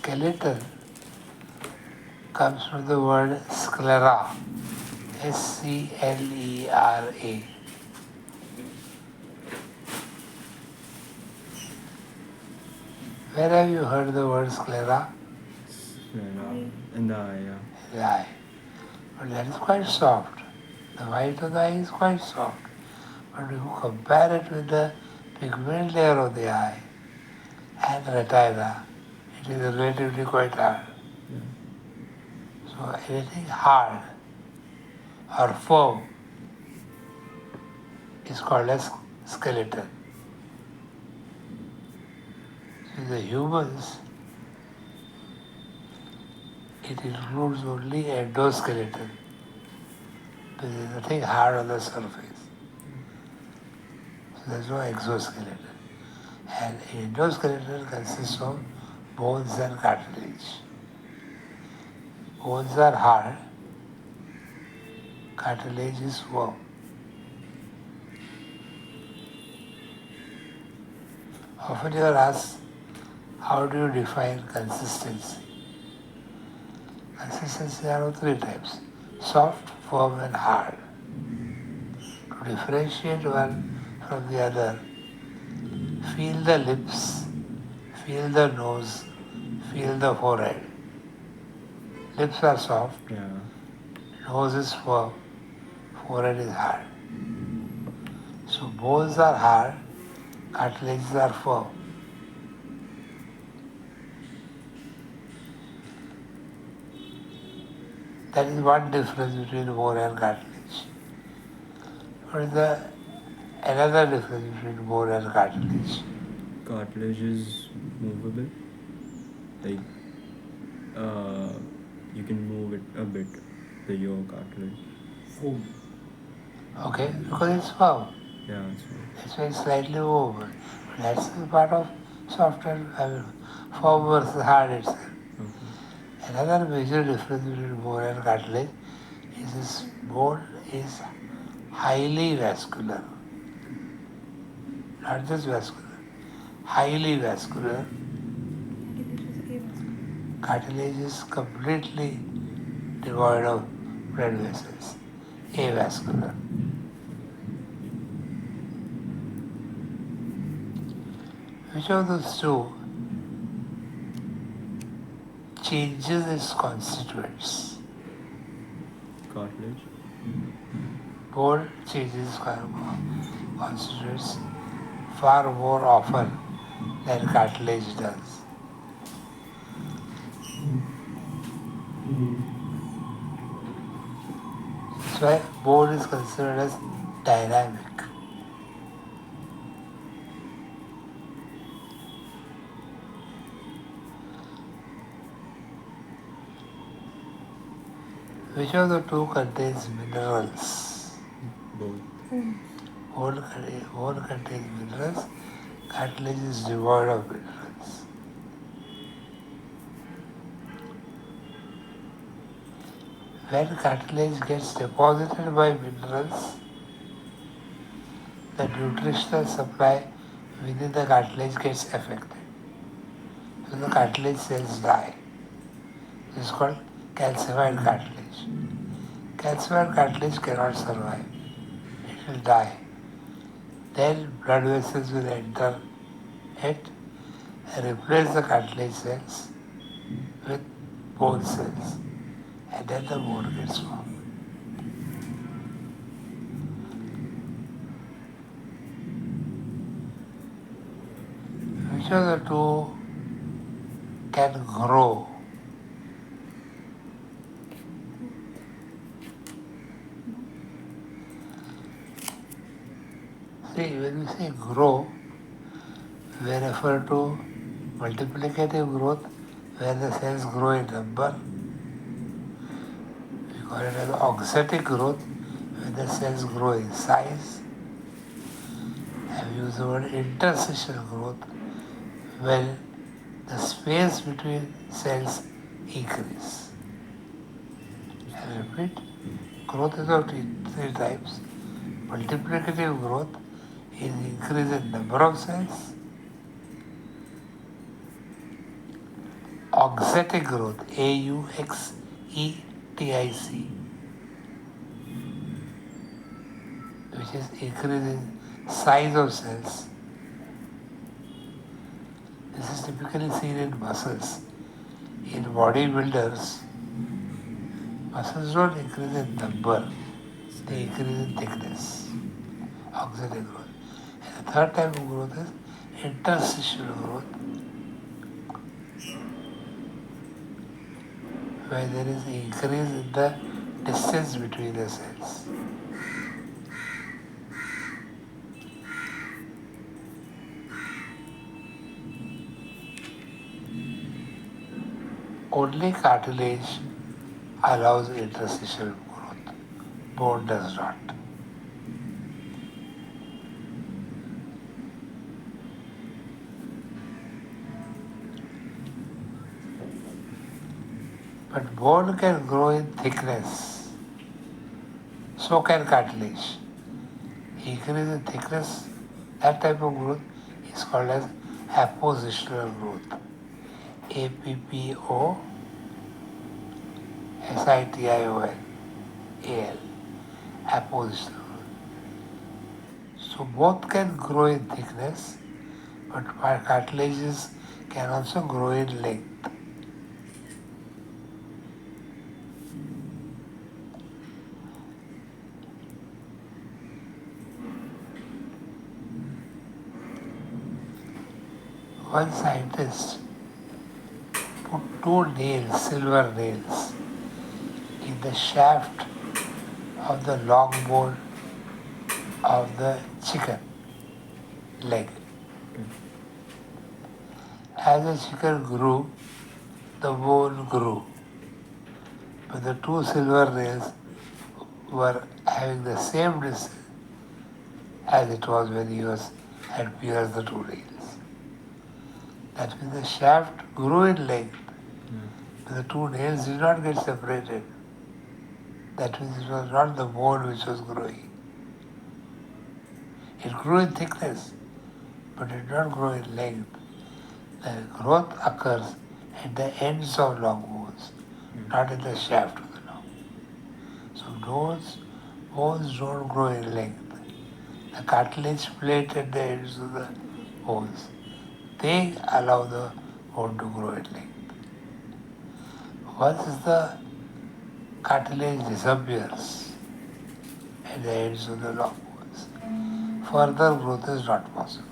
skeleton comes from the word sclera, S-C-L-E-R-A. Where have you heard the word sclera? In the eye, yeah. In the eye. But that is quite soft. The white of the eye is quite soft. But if you compare it with the pigment layer of the eye and retina, it is relatively quite hard. Yeah. So anything hard or firm is called as skeleton. So in the humans, it includes only endoskeleton. There is nothing hard on the surface. So there is no exoskeleton. And endoskeleton consists of bones and cartilage. Bones are hard, cartilage is firm. Often you are asked, how do you define consistency? Consistency are of three types: soft, firm and hard. To differentiate one from the other, feel the lips, feel the nose, feel the forehead. Lips are soft, Yeah. nose is firm, forehead is hard. So bones are hard, cartilages are firm. That is one difference between bone and cartilage. What is the another difference between bone and cartilage? Cartilage is movable. Like, you can move it a bit, your cartilage. Okay, because it's firm. Yeah, that's right. That's why it's slightly movable. But that's the part of software, firm versus hard itself. Okay. Another major difference between bone and cartilage is this bone is highly vascular. Not just vascular, highly vascular. Cartilage is completely devoid of blood vessels, avascular. Which of those two changes its constituents? Cartilage. Bone changes its constituents far more often than cartilage does. That's why bone is considered as dynamic. Which of the two contains minerals? Both. Bone contains minerals, cartilage is devoid of minerals. When cartilage gets deposited by minerals, the nutritional supply within the cartilage gets affected. So the cartilage cells die. This is called calcified cartilage. Calcified cartilage cannot survive. It will die. Then blood vessels will enter it and replace the cartilage cells with bone cells. And then the bone gets formed. Which of the two can grow? See, when we say grow, we refer to multiplicative growth, where the cells grow in number. We call it as auxetic growth, where the cells grow in size. And we use the word interstitial growth, when the space between cells increase. I repeat, growth is of three types. Multiplicative growth is increase in number of cells. auxetic growth, Auxetic, which is increase in size of cells. This is typically seen in muscles. In bodybuilders, muscles don't increase in number, they increase in thickness, auxiliary growth. And the third type of growth is interstitial growth, where there is an increase in the distance between the cells. Only cartilage allows interstitial growth, bone does not. But bone can grow in thickness, so can cartilage. Increase in thickness, that type of growth is called as appositional growth. Appositional, appositional growth. So both can grow in thickness, but cartilages can also grow in length. One scientist put two nails, silver nails, in the shaft of the long bone of the chicken leg. As the chicken grew, the bone grew. But the two silver nails were having the same distance as it was when he had pierced the two nails. That means the shaft grew in length, but the two nails did not get separated. That means it was not the bone which was growing. It grew in thickness, but it did not grow in length. The growth occurs at the ends of long bones, not in the shaft of the long. So bones don't grow in length. The cartilage plate at the ends of the bones, they allow the bone to grow in length. Once the cartilage disappears at the ends of the long bones, further growth is not possible.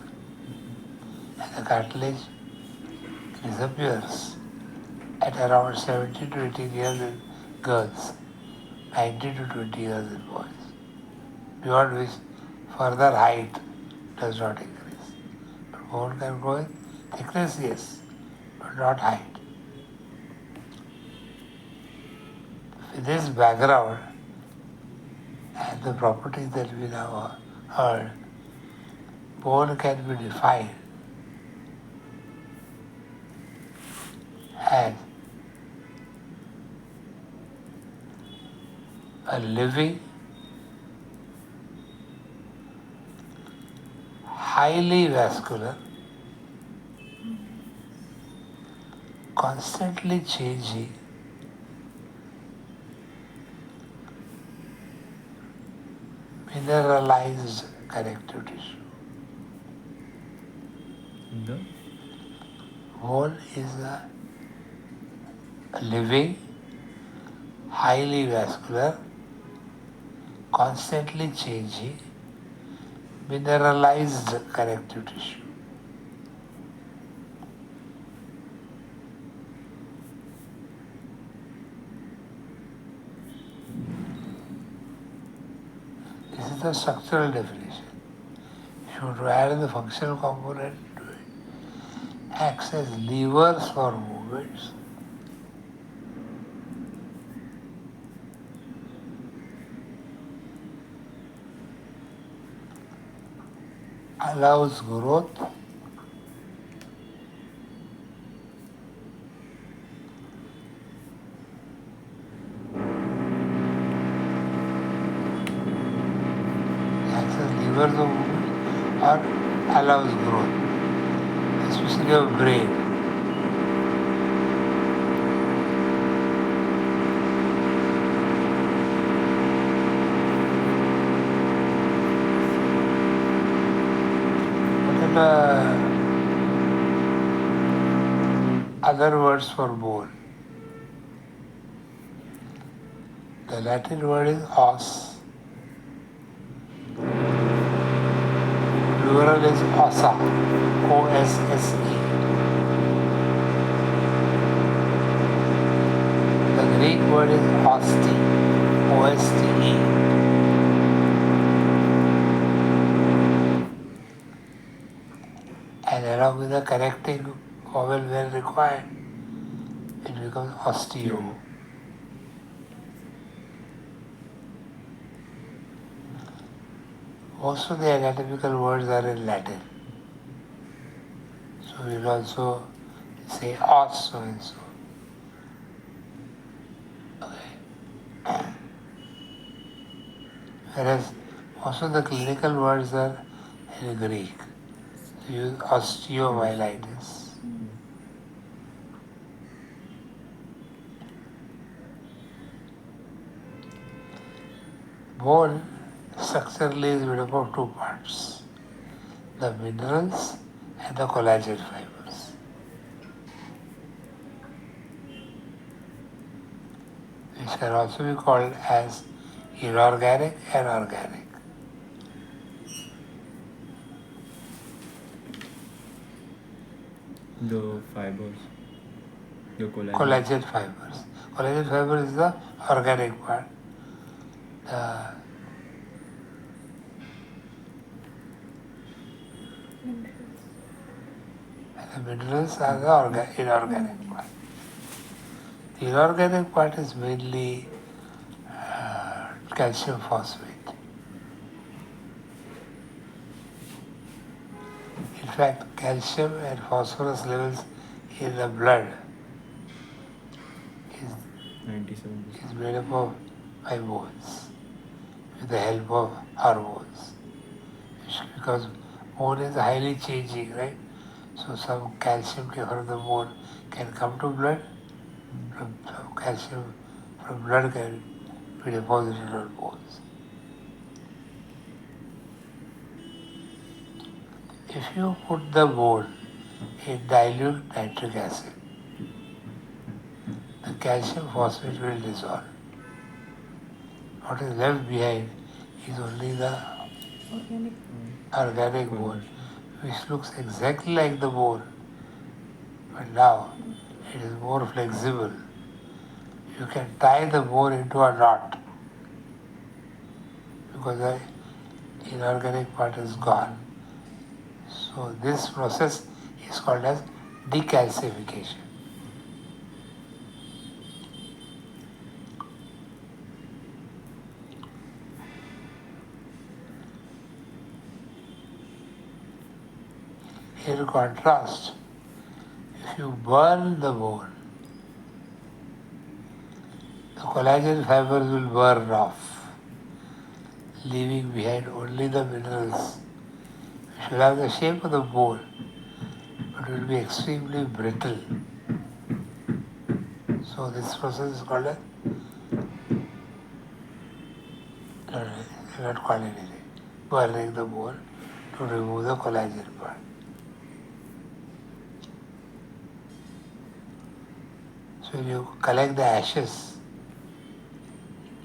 And the cartilage disappears at around 17 to 18 years in girls, 19 to 20 years in boys, beyond which further height does not increase. But bone can grow in thickness, yes, but not height. With this background and the properties that we now heard, bone can be defined as a living, highly vascular, constantly changing, mineralized connective tissue. The Bone is a living, highly vascular, constantly changing, mineralized connective tissue. This is the structural definition. If you want to add the functional component to it, acts as levers for movements, allows growth, acts as levers of movement, or allows growth, especially of brain. other words for bone. The Latin word is os. Plural is ossa, O-S-S-E. The Greek word is oste, O-S-T-E. And along with the correcting vowel when required, it becomes osteo. Most of the anatomical words are in Latin. So we'll also say os so and so. Okay. Whereas most of the clinical words are in Greek. So use osteomyelitis. Bone structurally is made up of two parts, the minerals and the collagen fibers. Which can also be called as inorganic and organic. The fibers. The collagen. Collagen fibers. Collagen fiber is the organic part. The minerals are the inorganic part. The inorganic part is mainly calcium phosphate. In fact, calcium and phosphorus levels in the blood is 97%. made up of hormones with the help of hormones. Because bone is highly changing, right? So some calcium from the bone can come to blood, some calcium from blood can be deposited on bones. If you put the bone in dilute nitric acid, the calcium phosphate will dissolve. What is left behind is only the organic bone, which looks exactly like the bone, but now it is more flexible. You can tie the bone into a knot because the inorganic part is gone. So this process is called as decalcification. In contrast, if you burn the bone, the collagen fibers will burn off, leaving behind only the minerals, which will have the shape of the bone, but will be extremely brittle. So this process is called as, not called anything, burning the bone to remove the collagen part. So when you collect the ashes,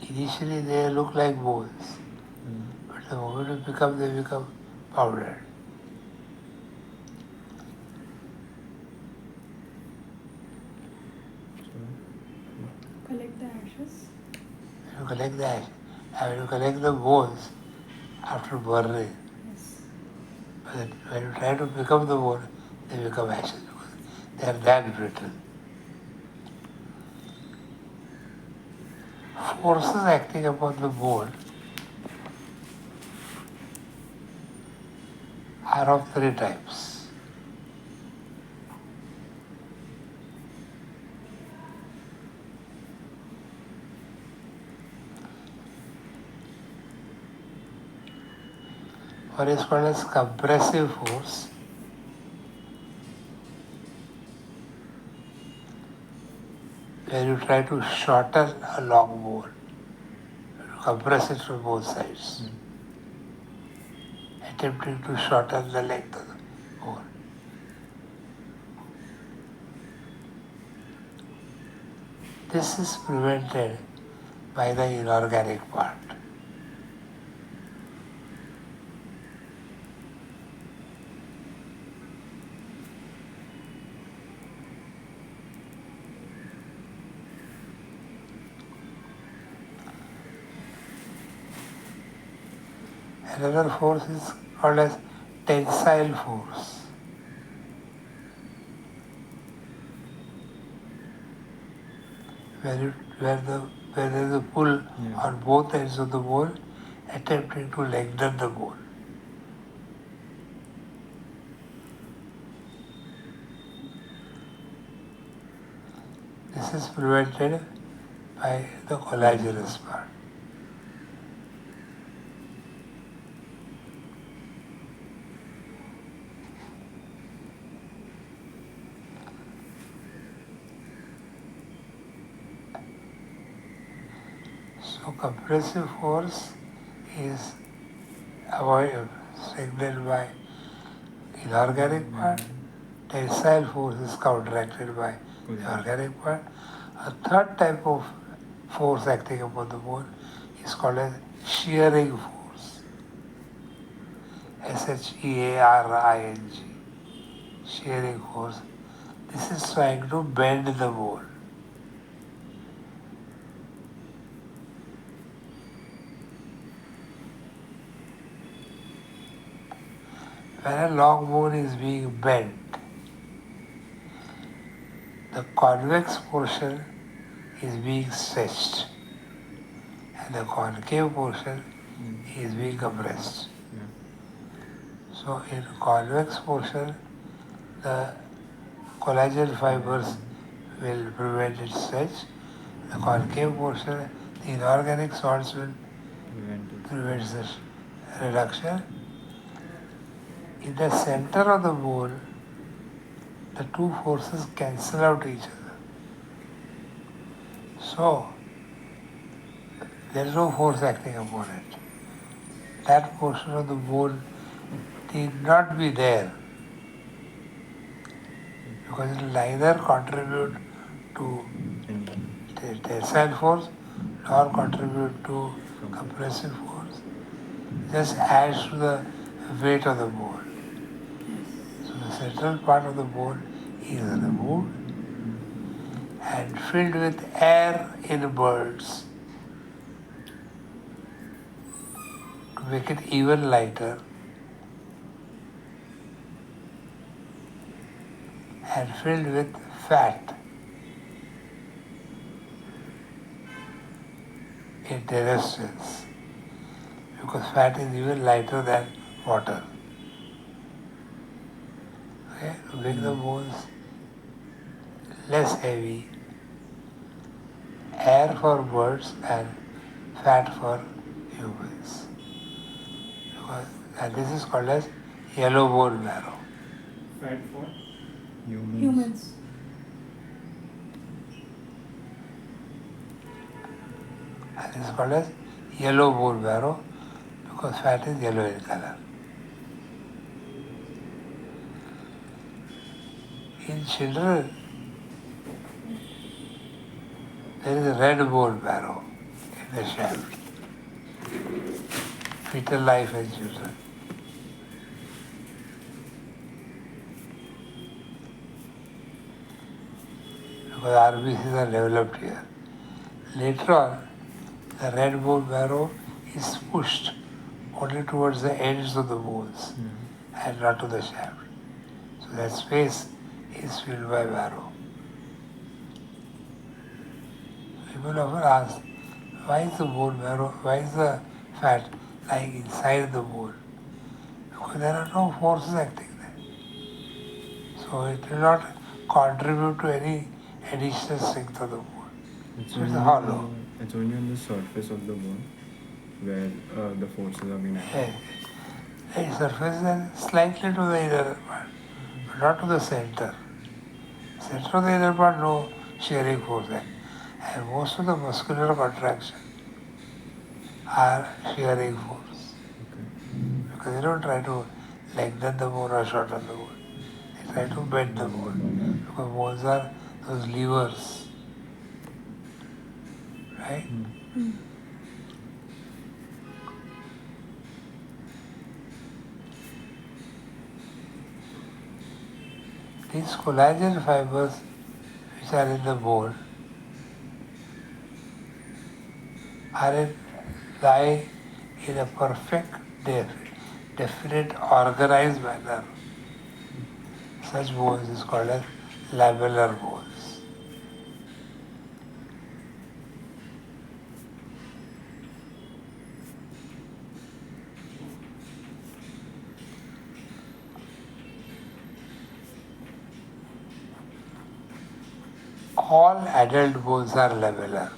initially they look like bones, but the moment they become powdered. Collect the ashes. You collect the ashes, and you collect the bones after burning. Yes. But when you try to pick up the bone, they become ashes because they are that brittle. Forces acting upon the bone are of three types. One is called as compressive force, where you try to shorten a long bone, you compress it from both sides, attempting to shorten the length of the bone. This is prevented by the inorganic part. Another force is called as tensile force. Where there is a pull on both ends of the bone, attempting to lengthen the bone. This is prevented by the collagenous part. So compressive force is signaled by inorganic part. Tensile force is counteracted by the organic part. A third type of force acting upon the bone is called as shearing force. Shearing. Shearing force. This is trying to bend the bone. When a long bone is being bent, the convex portion is being stretched and the concave portion is being compressed. So in convex portion, the collagen fibers will prevent its stretch. The concave portion, the inorganic salts will prevent the reduction. In the center of the bone, the two forces cancel out each other. So, there is no force acting upon it. That portion of the bone need not be there because it will neither contribute to tensile force nor contribute to compressive force. It just adds to the weight of the bone. So the central part of the bone is removed and filled with air in birds to make it even lighter and filled with fat in terrestrials because fat is even lighter than water. Okay? To make the bones less heavy, air for birds and fat for humans. And this is called as yellow bone marrow. Fat for Humans. And this is called as yellow bone marrow because fat is yellow in color. In children, there is a red bone marrow in the shaft. Fetal life in children. Because RBCs are developed here. Later on, the red bone marrow is pushed only towards the ends of the bones and not to the shaft. So that space is filled by marrow. People often ask, why is the bone marrow, why is the fat lying inside the bone? Because there are no forces acting there. So it will not contribute to any additional strength of the bone. So it's hollow. It's only on the surface of the bone where the forces are being acted. The surface and slightly to the inner part, but not to the center. Center of the inner part, no shearing force there. And most of the muscular contraction are shearing force. Because they don't try to lengthen the bone or shorten the bone. They try to bend the bone. Because bones are those levers. right? These collagen fibers which are in the bone lie in a perfect, definite, organized manner. Such bones is called as lamellar bones. All adult bones are lamellar.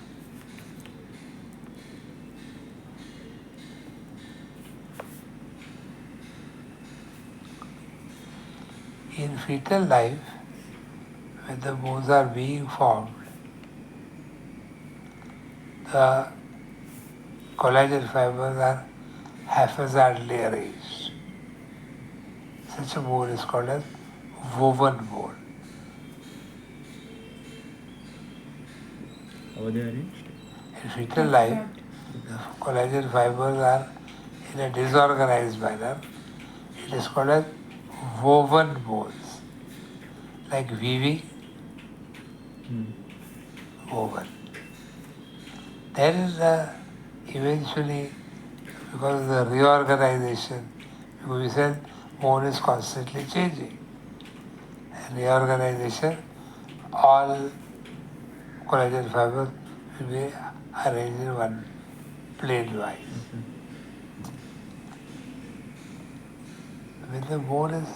In fetal life, when the bones are being formed, the collagen fibers are haphazardly arranged. Such a bone is called as woven bone. How are they arranged? In fetal life, the collagen fibers are in a disorganized manner. It is called as woven bones, like weaving, woven. Then eventually, because of the reorganization, because we said bone is constantly changing. And reorganization, all collagen fibers will be arranged in one plane wise. When the bone is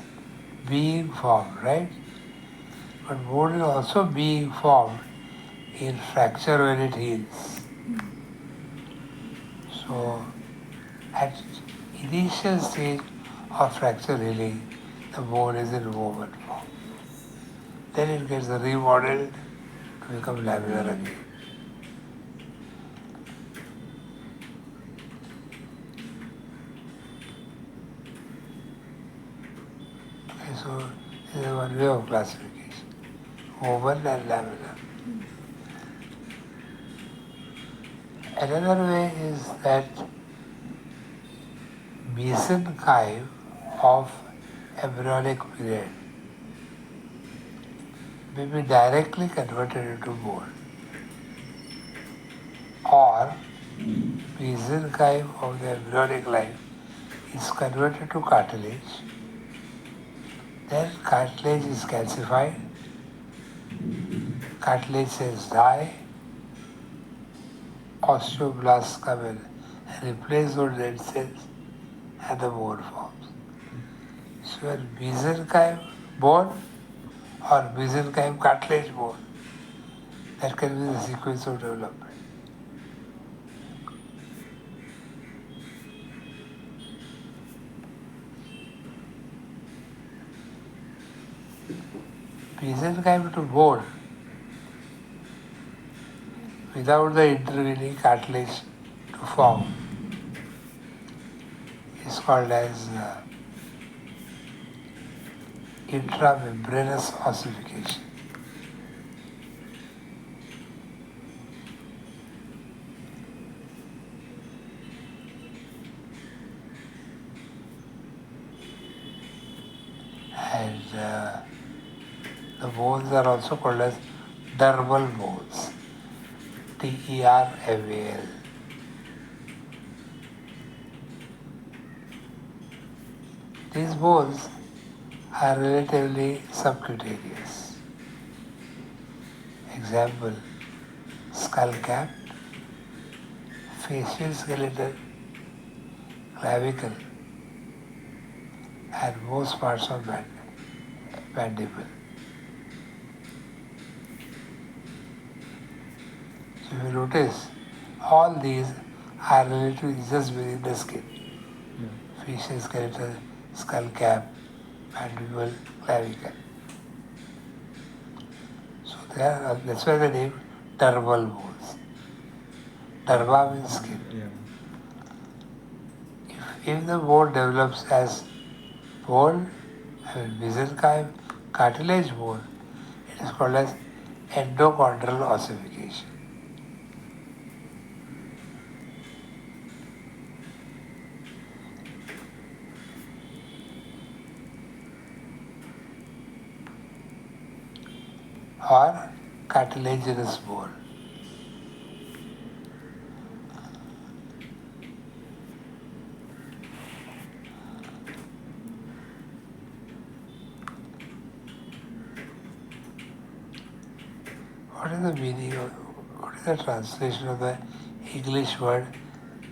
being formed, right? But bone is also being formed in fracture when it heals. So, at initial stage of fracture healing, the bone is in woven form. Then it gets remodeled to become lamellar again. Okay, so this is one way of classification. Woven and lamellar. Another way is that mesenchyme of embryonic period may be directly converted into bone, or mesenchyme of the embryonic life is converted to cartilage, then cartilage is calcified, cartilage cells die, osteoblasts come in and replace those dead cells, and the bone forms. So when mesenchyme bone or mesenchyme cartilage bone, that can be the sequence of development. Mesenchyme to bone without the intervening cartilage to form is called as intramembranous ossification. And the bones are also called as dermal bones. TERMAL. These bones are relatively subcutaneous. Example, skull cap, facial skeleton, clavicle, and most parts of mandible. So if you notice, all these are relatively just within the skin. Facial skeleton, skull cap, mandible, clavicle. So that's why the name dermal bones. Derma means skin. If the bone develops as bone, mesenchyme, cartilage bone, it is called as endochondral ossification. or cartilaginous bone. What is the meaning of, what is the translation of the English word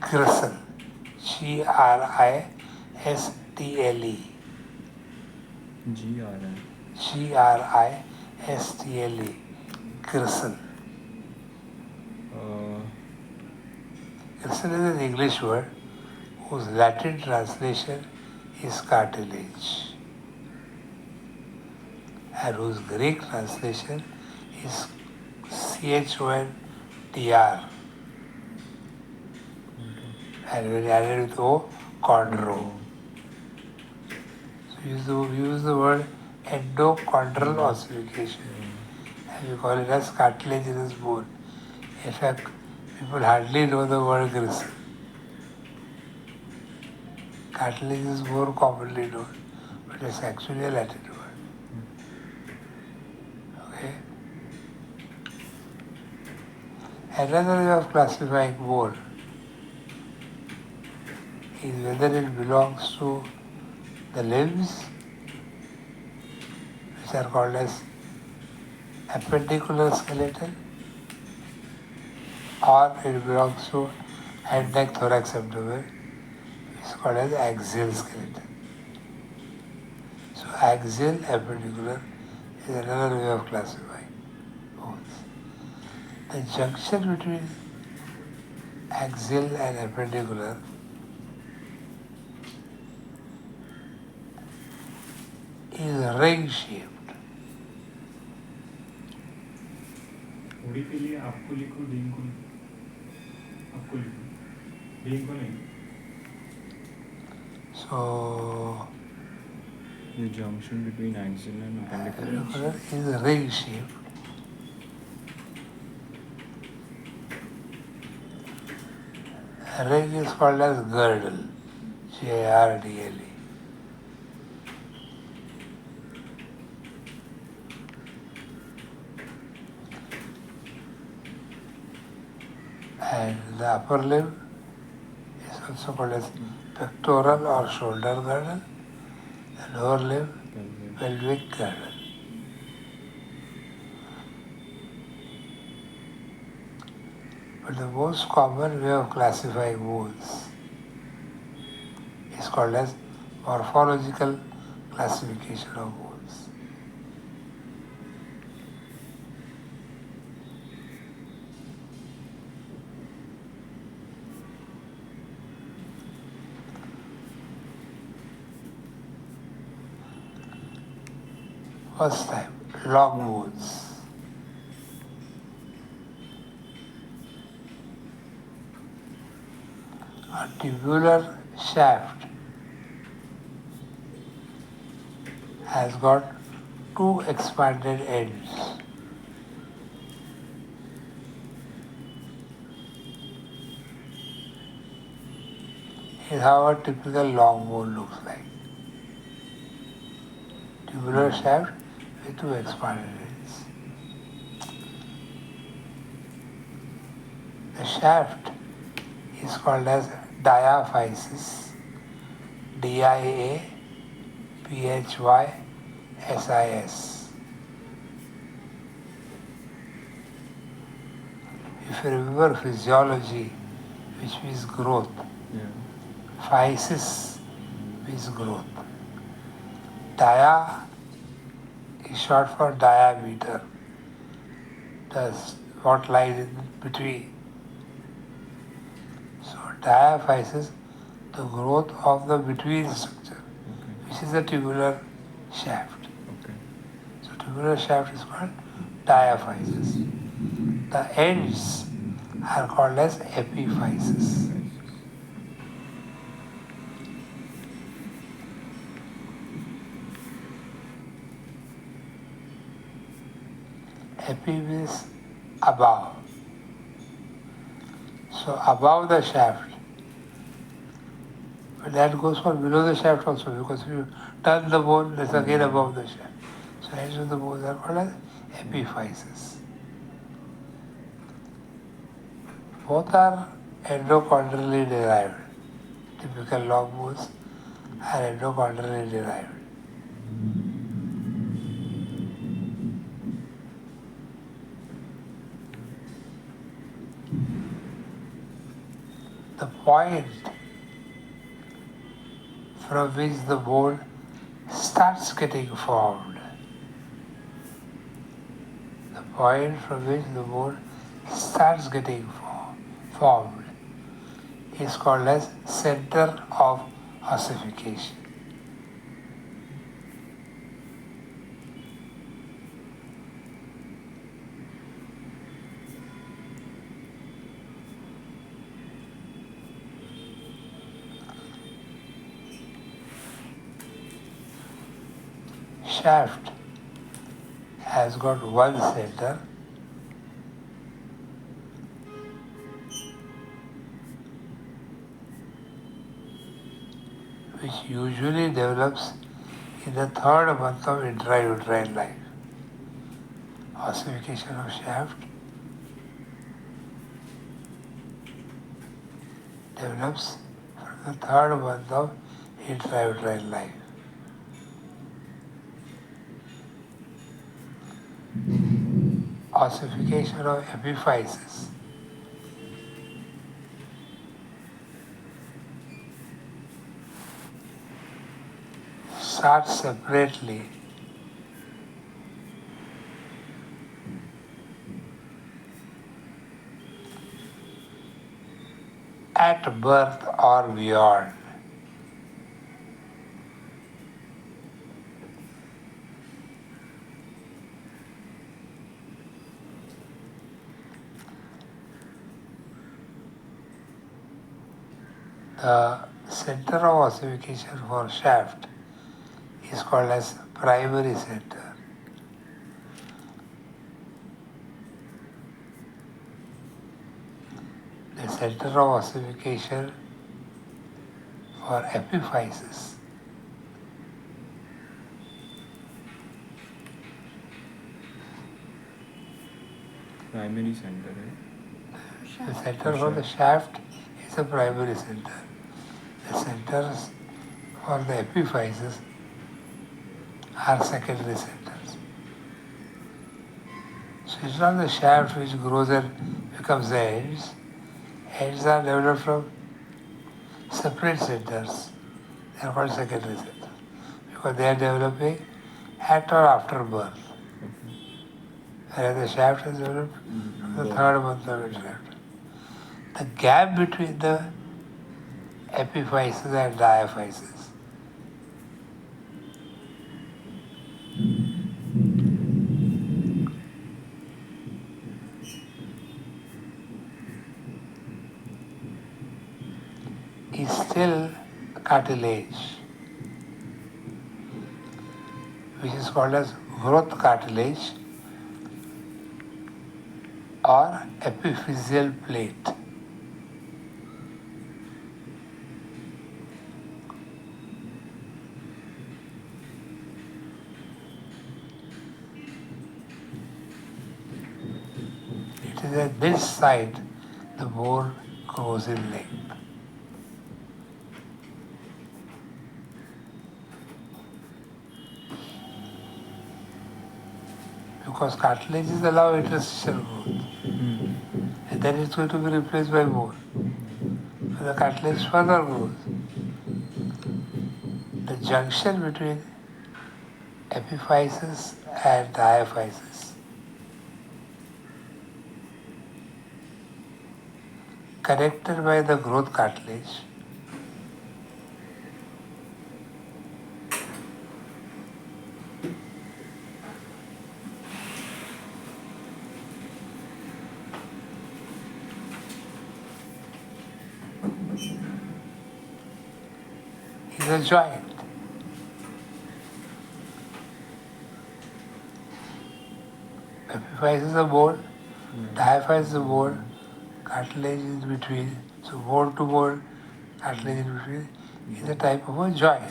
gristle? Gristle. GRI. Gristle. Gristle. Gristle is an English word whose Latin translation is cartilage and whose Greek translation is CHONDR, and when added with O, chondro. So we use the word endochondral ossification, and we call it as cartilaginous bone. In fact, people hardly know the word gristle. Cartilage is more commonly known, but it's actually a Latin word. Okay? Another way of classifying bone is whether it belongs to the limbs, which are called as appendicular skeleton, or it belongs to head, neck, thorax, abdomen, which is called as axial skeleton. So axial appendicular is another way of classifying bones. The junction between axial and appendicular is ring shaped. उड़ी के लिए आपको लिखो dean को आपको लिखो dean को नहीं So The junction between axial and appendicular is ring shaped. A ring is called as girdle, Gardle. And the upper limb is also called as pectoral or shoulder girdle. The lower limb, pelvic girdle. But the most common way of classifying bones is called as morphological classification of bones. First time, long bones. A tubular shaft has got two expanded ends. Is how a typical long bone looks like. Tubular shaft with two expanded ends. The shaft is called as diaphysis, DIAPHYSIS. If you remember physiology, which means growth, physis means growth. Dia is short for diameter. That's what lies in between. So diaphysis, the growth of the between structure, which is the tubular shaft. So tubular shaft is called diaphysis. The ends are called as epiphysis. Epi means above. So above the shaft. But that goes for below the shaft also, because if you turn the bone, that's again above the shaft. So Sides of the bones are called as epiphyses. Both are endochondrally derived. Typical long bones are endochondrally derived. The point from which the bone starts getting formed, the point from which the bone starts getting formed is called as center of ossification. Shaft has got one center which usually develops in the third month of intrauterine life. Ossification of shaft develops from the third month of intrauterine life. Ossification of epiphyses starts separately at birth or beyond. The center of ossification for shaft is called as primary center. The center of ossification for epiphyses Primary center, right? the center for the shaft is the primary center. The centers for the epiphyses are secondary centers. So it's not the shaft which grows and becomes the ends. Ends are developed from separate centers. They are called secondary centers because they are developing at or after birth. Whereas the shaft is developed from the third month of its shaft. The gap between the epiphyses and diaphyses is still cartilage, which is called as growth cartilage or epiphyseal plate. It is at this site the bone grows in length. Because cartilages allow interstitial growth, and then it's going to be replaced by bone. So the cartilage further grows. The junction between epiphysis and diaphysis, connected by the growth cartilage, is a joint. Epiphysis is a bone, diaphysis is a bone, cartilage is between. So bone to bone, cartilage in between is a type of a joint.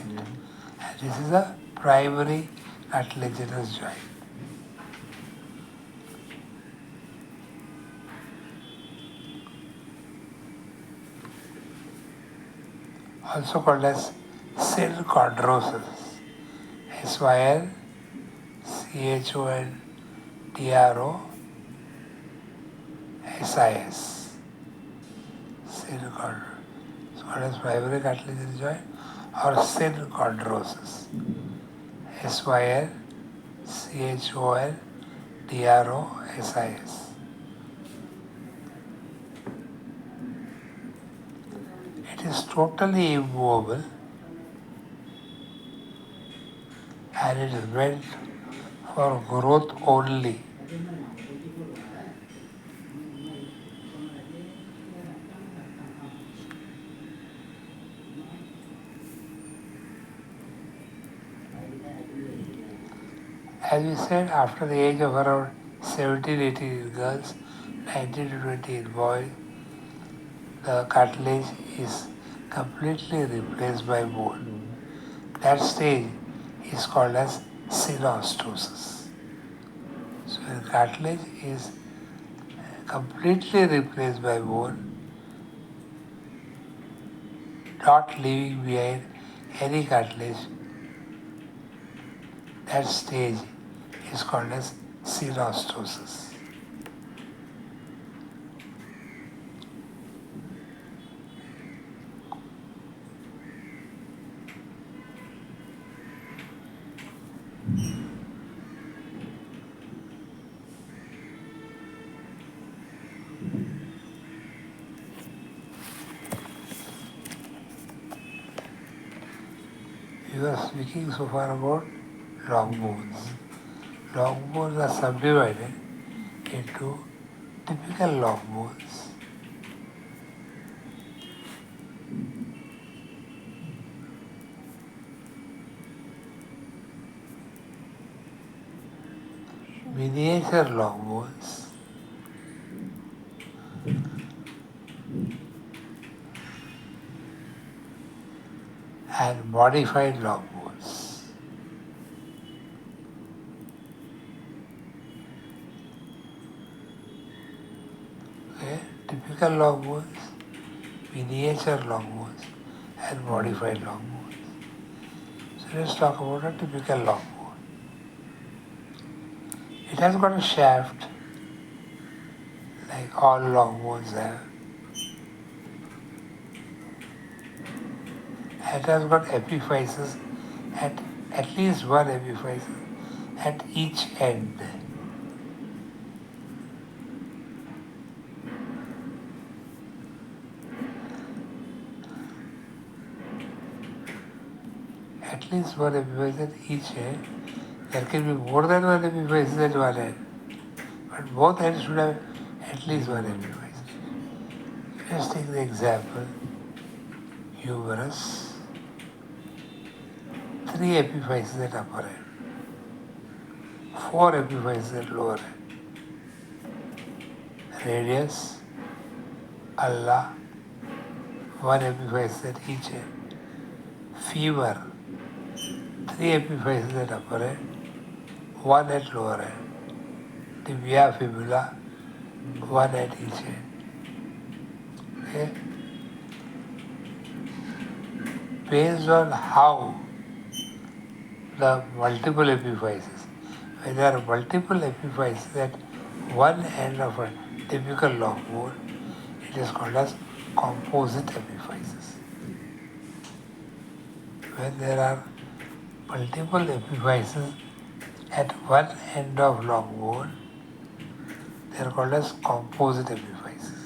And this is a primary cartilaginous joint. Also called as synchondrosis. Synchondrosis. Synchondrosis. It's called as primary cartilaginous joint or synchondrosis. synchondrosis. It is totally immovable and it is meant for growth only. As we said, after the age of around 17-18 in girls, 19-20 in boys, the cartilage is completely replaced by bone. That stage is called as synostosis. So when cartilage is completely replaced by bone, not leaving behind any cartilage, that stage is called as synostosis. We were speaking so far about long bones. Long bones are subdivided into typical long bones, miniature long bones, and modified long bones. Okay? Typical long bones, miniature long bones, and modified long bones. So let's talk about a typical long bone. It has got a shaft, like all long bones have. It has got epiphyses at least one epiphysis at each end. At least one epiphysis at each end. There can be more than one epiphysis at one end, but both ends should have at least one epiphysis. Let's take the example, humerus, three epiphyses at upper end, four epiphyses at lower end, radius, ulna, one epiphysis at each end, femur, three epiphyses at upper end, one at lower end, tibia, fibula, one at each end. Okay? Based on how the multiple epiphyses, when there are multiple epiphyses at one end of a typical long bone, it is called as composite epiphysis. When there are multiple epiphyses at one end of long bone, they are called as composite epiphyses.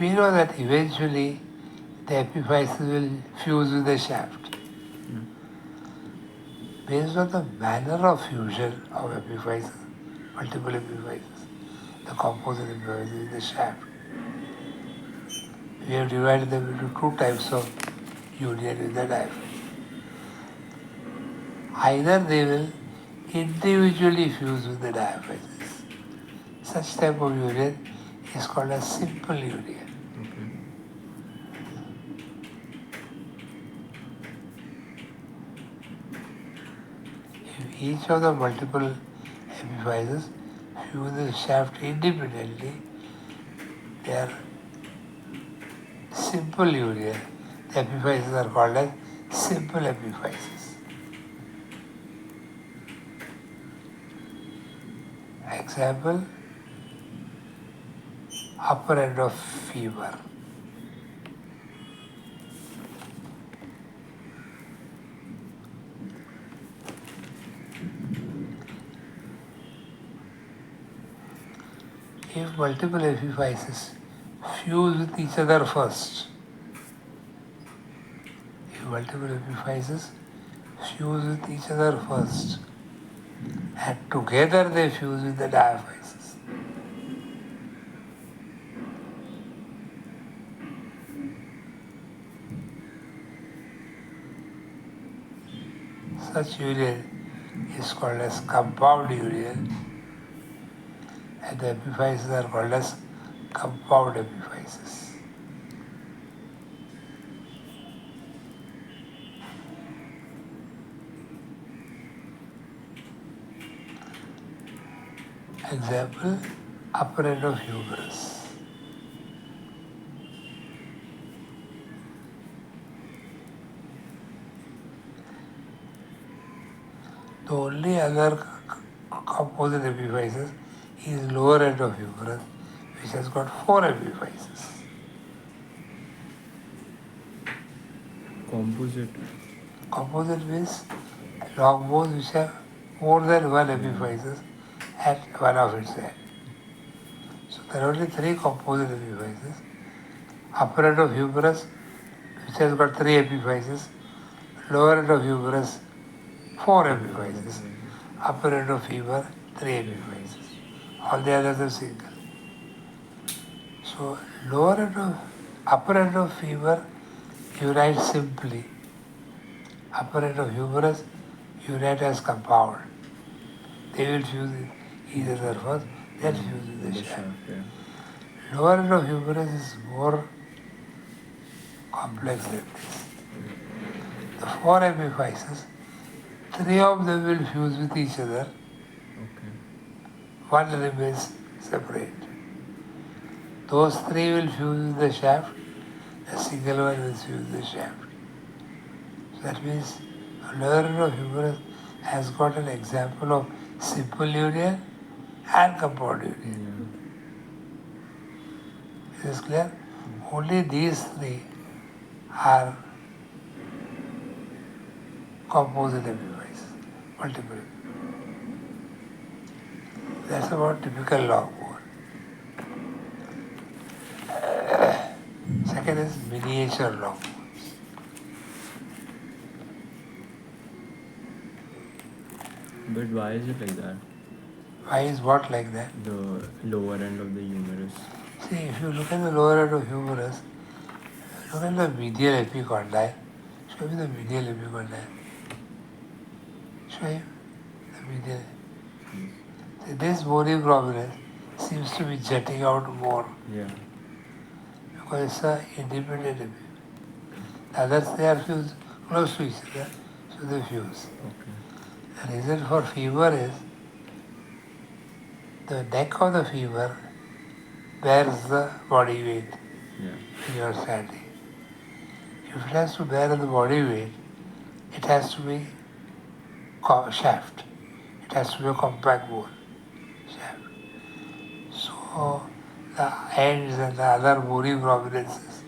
We know that eventually the epiphysis will fuse with the shaft. Based on the manner of fusion of epiphyses, multiple epiphyses, the composite epiphysis in the shaft, we have divided them into two types of union with the diaphragm. Either they will individually fuse with the diaphysis, Such type of union is called a simple union. Okay. If each of the multiple epiphyses fuse the shaft independently, they are simple union. The epiphyses are called as simple epiphyses. Example, upper end of femur. If multiple epiphyses fuse with each other first, if multiple epiphyses fuse with each other first, and together they fuse with the diaphyses, such union is called as compound union, and the epiphyses are called as compound epiphyses. Example, upper end of humerus. The only other composite epiphysis is lower end of humerus, which has got 4 epiphyses. Composite. Composite means long bones which have more than one epiphysis at one of its end. So there are only 3 composite epiphyses. Upper end of humerus, which has got 3 epiphyses. Lower end of humerus, 4 epiphyses. Upper end of femur, 3 epiphyses. All the others are single. So upper end of femur, you write simply. Upper end of humerus, you write as compound. They will fuse each other first, then fuse with the shaft. Yeah. Lower end of humerus is more complex than this. The 4 epiphyses, 3 of them will fuse with each other, Okay. one remains separate. Those 3 will fuse with the shaft, the single one will fuse with the shaft. So that means lower end of humerus has got an example of simple union and compound union. Yeah. Is this clear? Only these 3 are composite epiphyses, multiple. That's about typical long bone. Second is miniature long bones. But why is it like that? Why is what like that? The lower end of the humerus. See, if you look at the lower end of humerus, look at the medial epicondyle. Show me the medial epicondyle. Show him the medial. See, this bony prominence seems to be jutting out more Yeah. because it's an independent epi. The others, they are fused close to each other, so they fuse. Okay. The reason for femur is the neck of the femur bears the body weight Yeah. when you are standing. If it has to bear the body weight, it has to be shaft. It has to be a compact bone shaft. So the ends and the other bony prominences,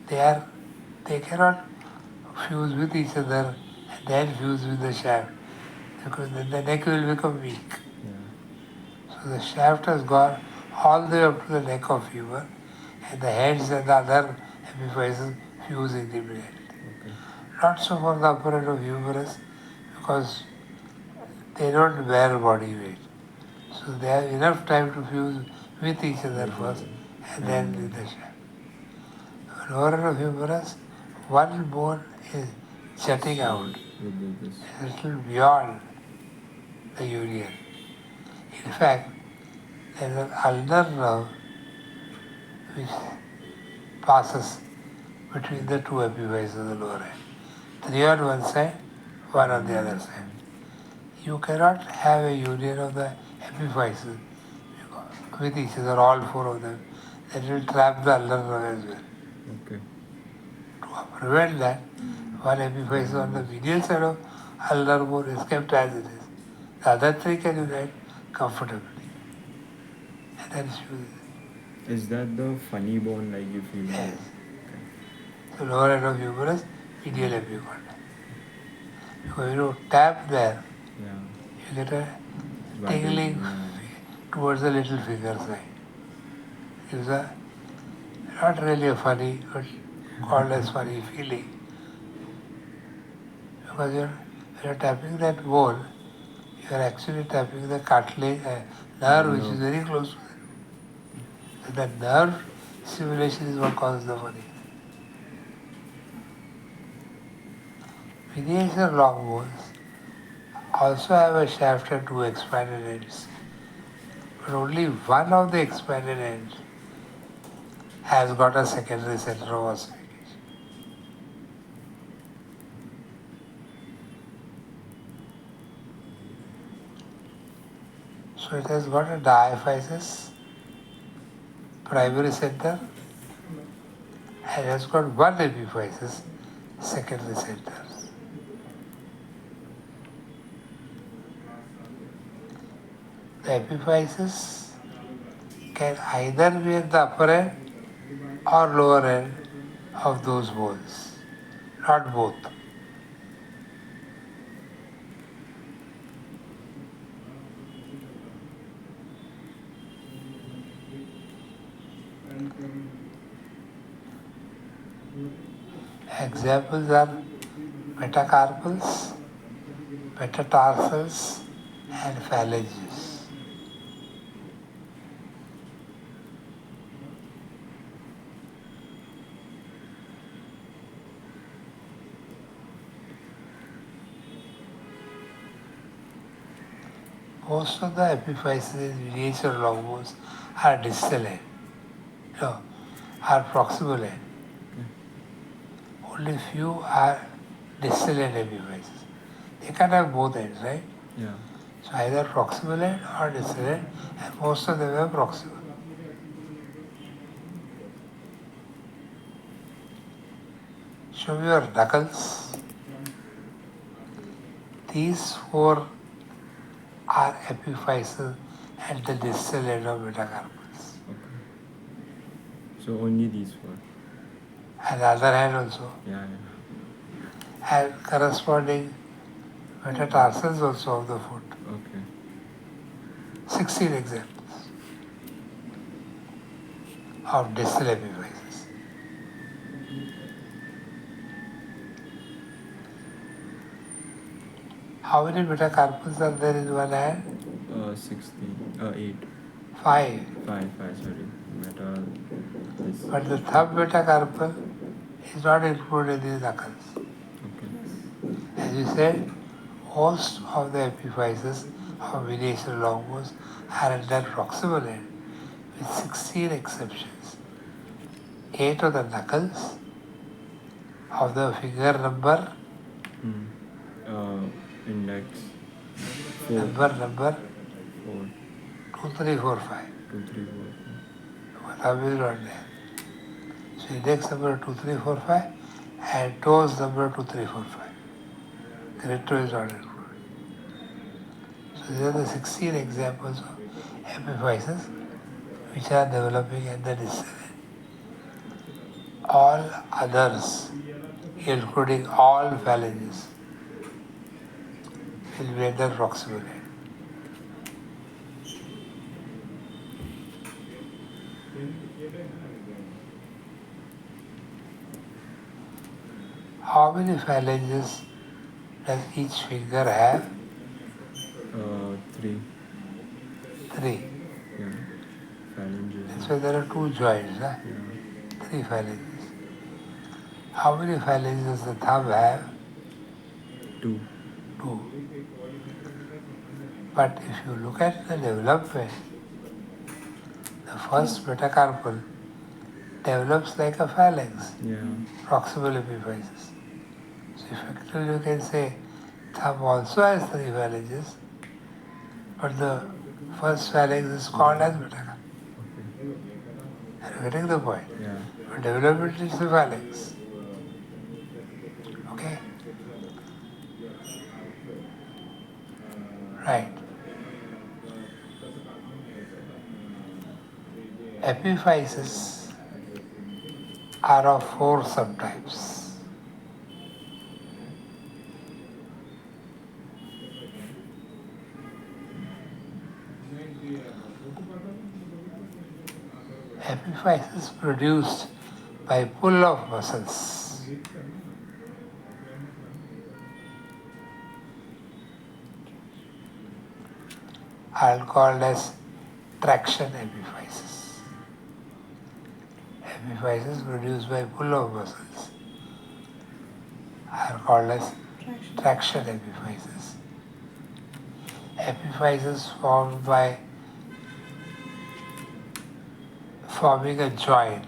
they cannot fuse with each other and then fuse with the shaft because then the neck will become weak. Yeah. So the shaft has gone all the way up to the neck of femur and the heads and the other epiphyses fuse independently. Okay. Not so for the upper end of humerus because they don't bear body weight. So they have enough time to fuse with each other first and then with the shaft. Lower end of humerus, one bone is jutting out, With this. a little beyond the union. In fact, There is an ulnar nerve which passes between the two epiphyses of the lower end. Three on one side, one on the other side. You cannot have a union of the epiphyses with each other, all four of them. That will trap the ulnar nerve as well. Okay. To prevent that, one epiphysis on the medial side of ulnar bone is kept as it is. The other three can unite comfortably. And that is used. Is that the funny bone like you feel? Yes. Okay. The lower end of humerus, medial epicondyl. When you tap there, Yeah. you get a Vibration, tingling yeah. towards the little finger side. It's not really a funny, but called as funny feeling. Because when you're tapping that bone, you're actually tapping the cartilage, nerve which is very close to it. So that nerve stimulation is what causes the funny. Miniature long bones also have a shaft and two expanded ends. But only one of the expanded ends has got a secondary center of ossification. So it has got a diaphysis, primary center, and has got one epiphysis, secondary center. The epiphysis can either be at the upper end or lower end of those bones, not both. Examples are metacarpals, metatarsals, and phalanges. Most of the epiphyses in miniature long bones are distal end, no, are proximal end. Only few are distal end epiphyses. They can have both ends, right? Yeah. So either proximal end or distal end, and most of them are proximal. Show me your knuckles. These four are epiphyses at the distal end of metacarpals. Okay. So only these four. And the other hand also. Yeah. And corresponding metatarsals also of the foot. Okay. 16 examples of distal epiphyses. How many metacarpals are there in one hand? 16. 8. 5. 5. Sorry. Meta. This. But the thumb metacarpal is not included in the knuckles. Okay. As we said, most of the epiphyses of miniature long bones are at their proximal end, with 16 exceptions. 8 of the knuckles, of the finger number, Index. 4. number 4. 2, 3, 4, 5. 2, 3, 4. Thumb is not there. So index number 2, 3, 4, 5 and toes number 2, 3, 4, 5. Great toe is not included. So these are the 16 examples of epiphyses which are developing at the distal end. All others, including all phalanges, will be at the proximal end. How many phalanges does each finger have? 3. 3. Yeah. Phalanges. That's why there are 2 joints, huh? Yeah. 3 phalanges. How many phalanges does the thumb have? 2. 2. But if you look at the development, The first metacarpal develops like a phalanx, Yeah. proximal epiphysis. So effectively you can say thumb also has 3 phalanges, but the first phalanx is called as metacarpal. Okay. Are you getting the point? Yeah. But development is the phalanx. Okay? Right. Epiphyses are of 4 subtypes. Epiphyses produced by pull of muscles are called as traction epiphyses. Epiphyses produced by pull of muscles are called as traction epiphyses. Epiphyses formed by forming a joint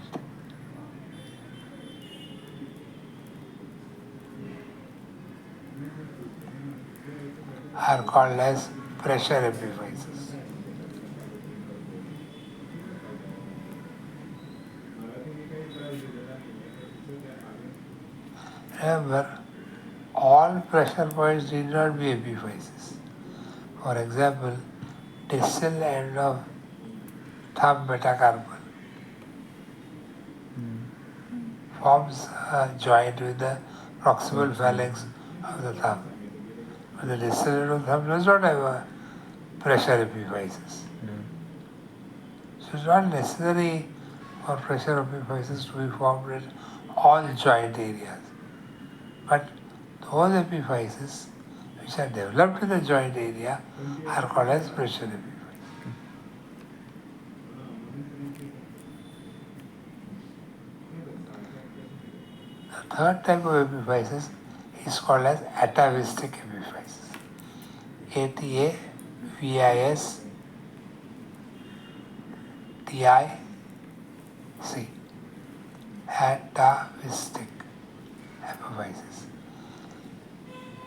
are called as pressure epiphyses. Remember, all pressure points need not be epiphyses. For example, distal end of thumb metacarpal forms a joint with the proximal phalanx of the thumb. But the distal end of the thumb does not have a pressure epiphysis. Yeah. So it's not necessary for pressure epiphysis to be formed in all joint areas. But those epiphyses which are developed in the joint area are called as pressure epiphyses. The third type of epiphysis is called as atavistic epiphysis. ATAVISTIC. Atavistic epiphysis.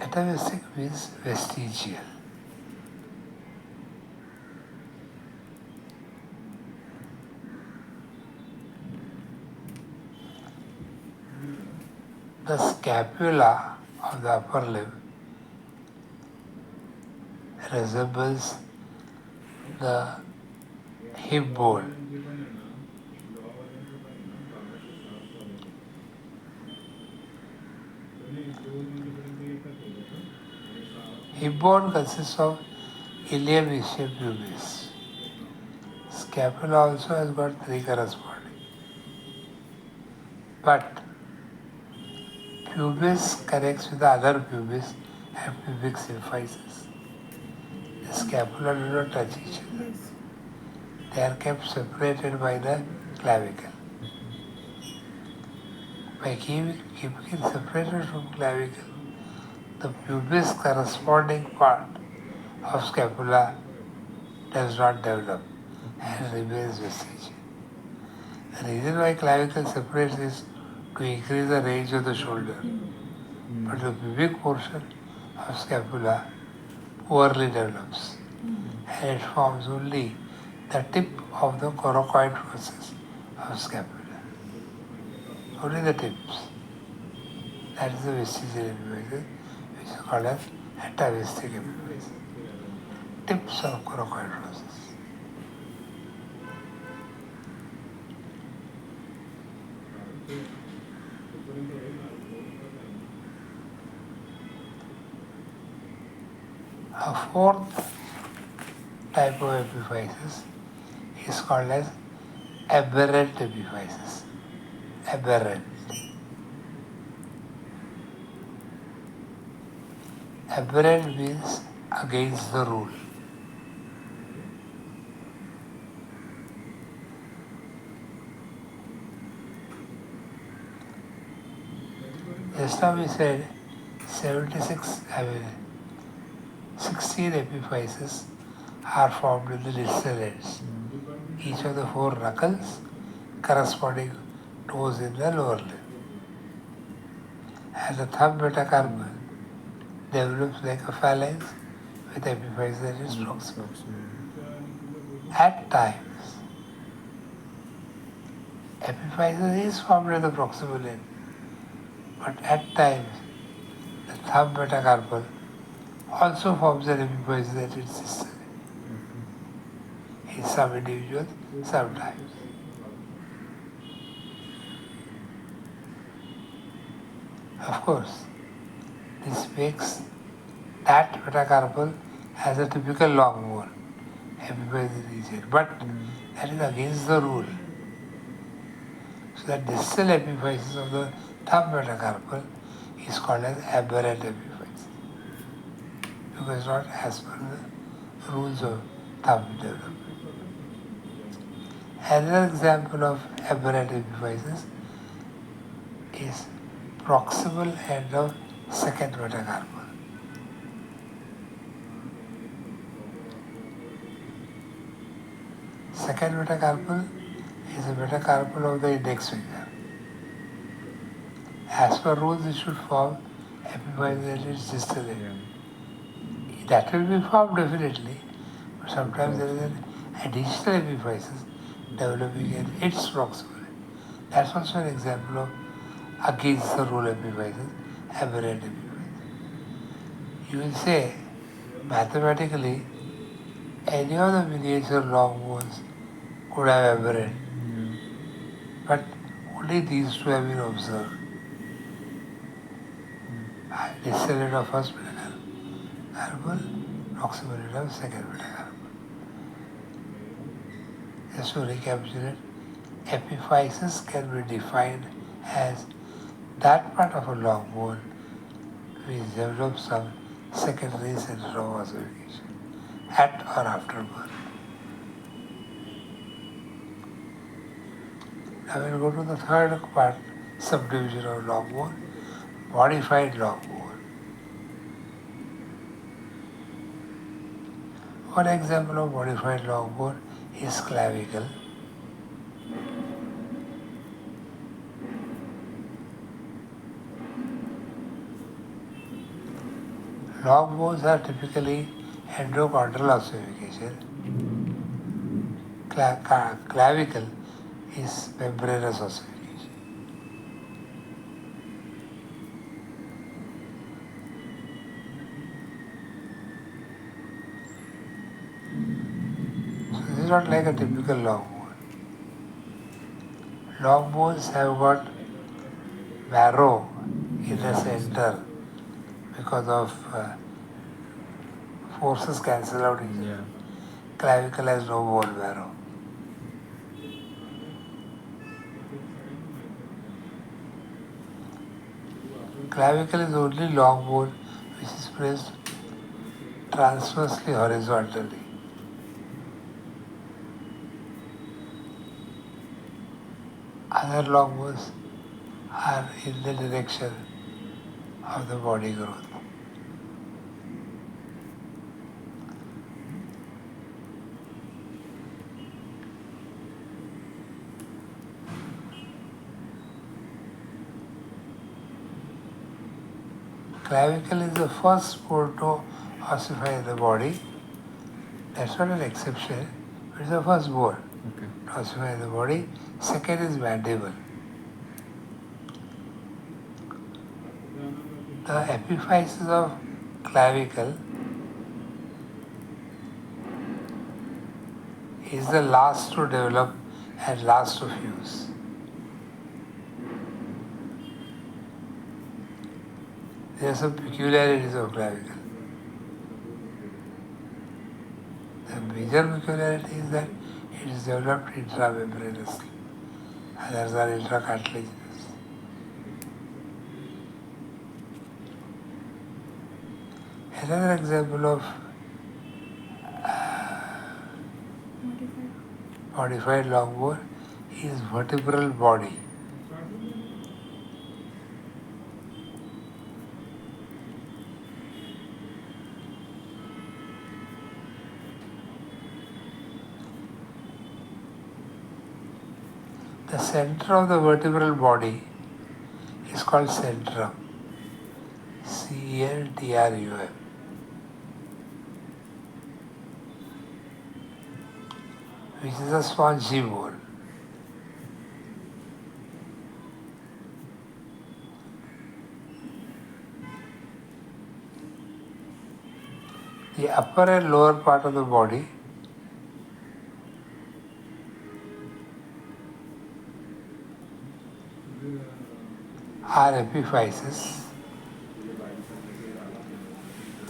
Atavistic means vestigial. The scapula of the upper limb resembles the hip bone. Hip bone consists of ilium, ischium, pubis. Scapula also has got 3 corresponding. But pubis connects with the other pubis and pubic symphysis. The scapula do not touch each other. They are kept separated by the clavicle. By keeping it separated from clavicle, the pubis corresponding part of scapula does not develop and remains vestigial. The reason why clavicle separates is to increase the range of the shoulder. But the pubic portion of scapula poorly develops and it forms only the tip of the coracoid process of scapula. Only the tips. That is the vestigial epiphysis, which is called as atavistic epiphysis. Tips of coracoid process. A fourth type of epiphysis is called as aberrant epiphysis. Aberrant. Aberrant means against the rule. Just now we said 16 epiphyses are formed in the distal ends. each of the 4 knuckles corresponding toes in the lower limb. And the thumb metacarpal develops like a phalanx with epiphysis that is proximal. At times, epiphysis is formed at the proximal end, but at times the thumb metacarpal also forms an epiphysis at its distal end. In some individuals, sometimes. Of course, this makes that metacarpal as a typical long bone epiphysis region, but that is against the rule. So the distal epiphysis of the thumb metacarpal is called as aberrant epiphysis because it's not as per the rules of thumb development. Another example of aberrant epiphysis is proximal end of second metacarpal. Second metacarpal is a metacarpal of the index finger. As per rules, it should form epiphysis at its distal end. That will be formed definitely, but sometimes there is an additional epiphysis developing at its proximal end. That's also an example of against the rule epiphysis, aberrant epiphysis. You will say, mathematically, any of the miniature long bones could have aberrant, but only these two have been observed. Distal end of first metacarpal, proximal end of second metacarpal. Just to recapitulate, epiphysis can be defined as that part of a long bone which develops some secondary center of ossification at or after birth. Now we'll go to the third part, subdivision of long bone, modified long bone. One example of modified long bone is clavicle. Long bones are typically endochondral ossification. Clavicle is membranous ossification. So this is not like a typical long bone. Long bones have got marrow in the center because of forces cancel out each other. Clavicle has no bone marrow. Clavicle is the only long bone which is placed transversely horizontally. Other long bones are in the direction of the body growth. Clavicle is the first bone to ossify in the body. That's not an exception, but it's the first bone to ossify in the body. Second is mandible. The epiphysis of clavicle is the last to develop and last to fuse. There are some peculiarities of clavicle. The major peculiarity is that it is developed intramembranously. Others are intracartilaginous. Another example of modified long bone is vertebral body. The center of the vertebral body is called centrum. CENTRUM. Which is a spongy bone. The upper and lower part of the body are epiphyses,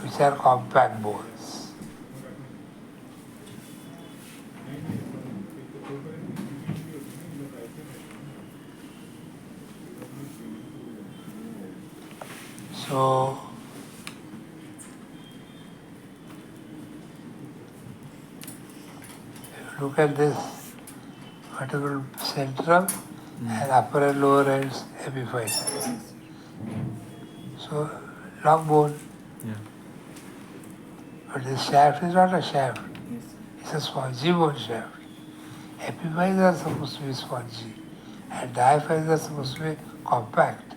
which are compact bones. So, if you look at this vertebral centrum and upper and lower ends epiphyses. So, long bone. Yeah. But this shaft is not a shaft. It's a spongy bone shaft. Epiphyses are supposed to be spongy and diaphyses are supposed to be compact.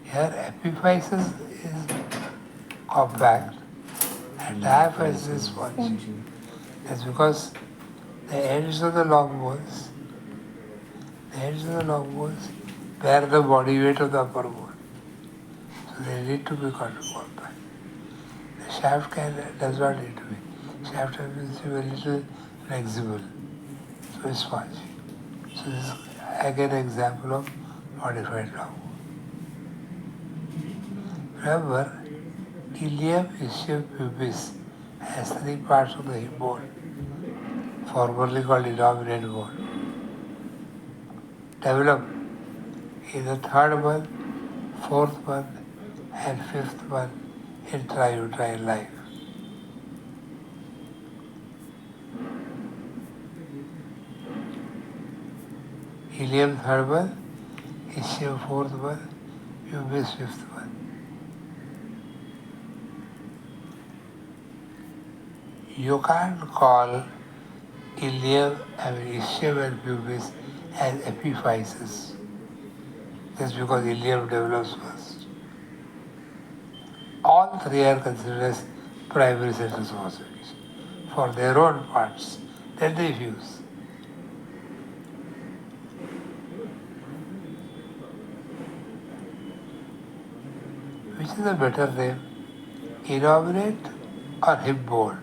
Here epiphysis is compact and diaphysis is spongy. That's because the ends of the long bones bear the body weight of the upper bone. So they need to be compact. The shaft does not need to be. Shaft has to be a little flexible. So it's spongy. So this is again an example of modified long bone. Remember, ilium, ischium, pubis has three parts of the hip bone, formerly called innominate bone. Develop in the third month, fourth month, and fifth month intrauterine life. Ilium third month, ischium fourth month, pubis fifth month. You can't call ischium and pubis as epiphyses just because ilium develops first. All three are considered as primary centers of ossification for their own parts. Then they fuse. Which is a better name? Innominate or hip bone?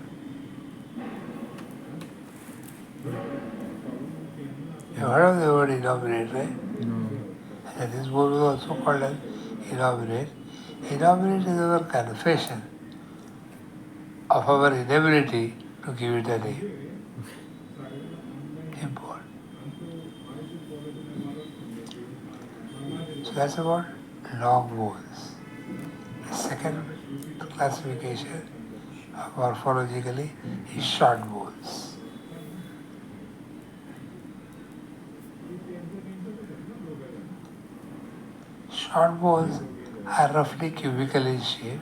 You heard of the word innominate, right? No. And this bone is also called as innominate. Innominate is our confession of our inability to give it a name. Hip bone. So that's about long bones. The second classification morphologically is short bones. Short bones are roughly cubical in shape.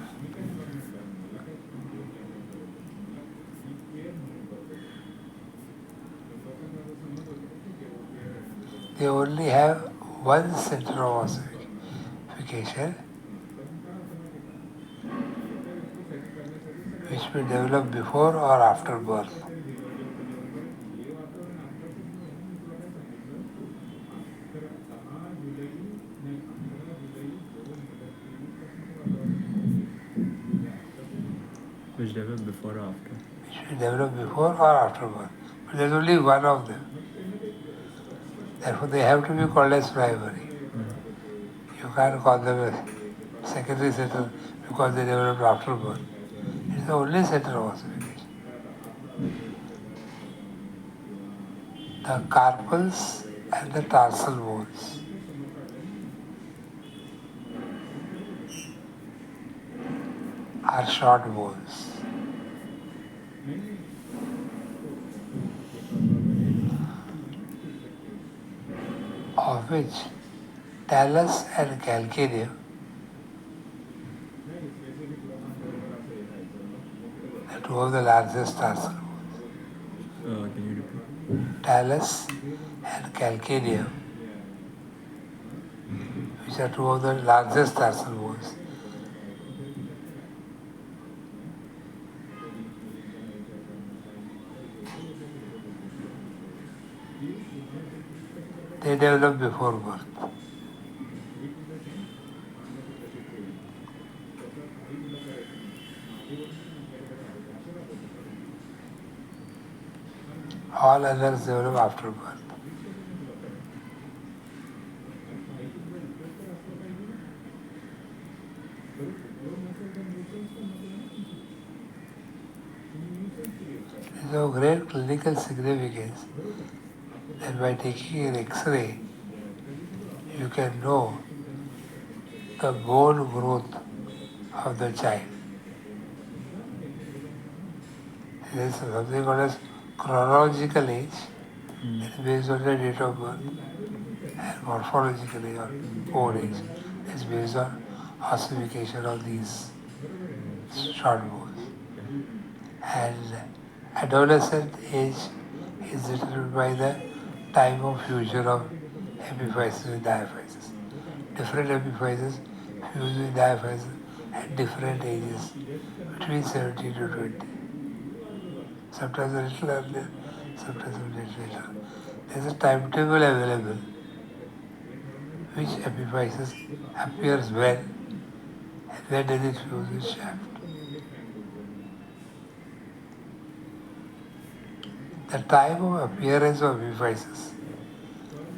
They only have one center of ossification, which may develop before or after birth. Which develop before or after? Which may develop before or after birth. But there's only one of them. Therefore, they have to be called as primary. You can't call them as secondary center because they developed after birth. It's the only center of ossification. The carpals and the tarsal bones are short bones. Of which talus and calcaneum are two of the largest tarsal bones. Can you repeat? Talus and calcaneum, which are two of the largest tarsal bones. They develop before birth. All others develop after birth. It is of great clinical significance that by taking an X-ray, you can know the bone growth of the child. There is something called as chronological age, that is based on the date of birth, and morphological age or bone age, that is based on ossification of these short bones. And adolescent age is determined by the time of fusion of epiphysis with diaphysis. Different epiphyses fuse with diaphysis at different ages, between 17 to 20. Sometimes a little earlier, sometimes a little later. There is a timetable available which epiphysis appears when and when does it fuse with shaft. The time of appearance of epiphysis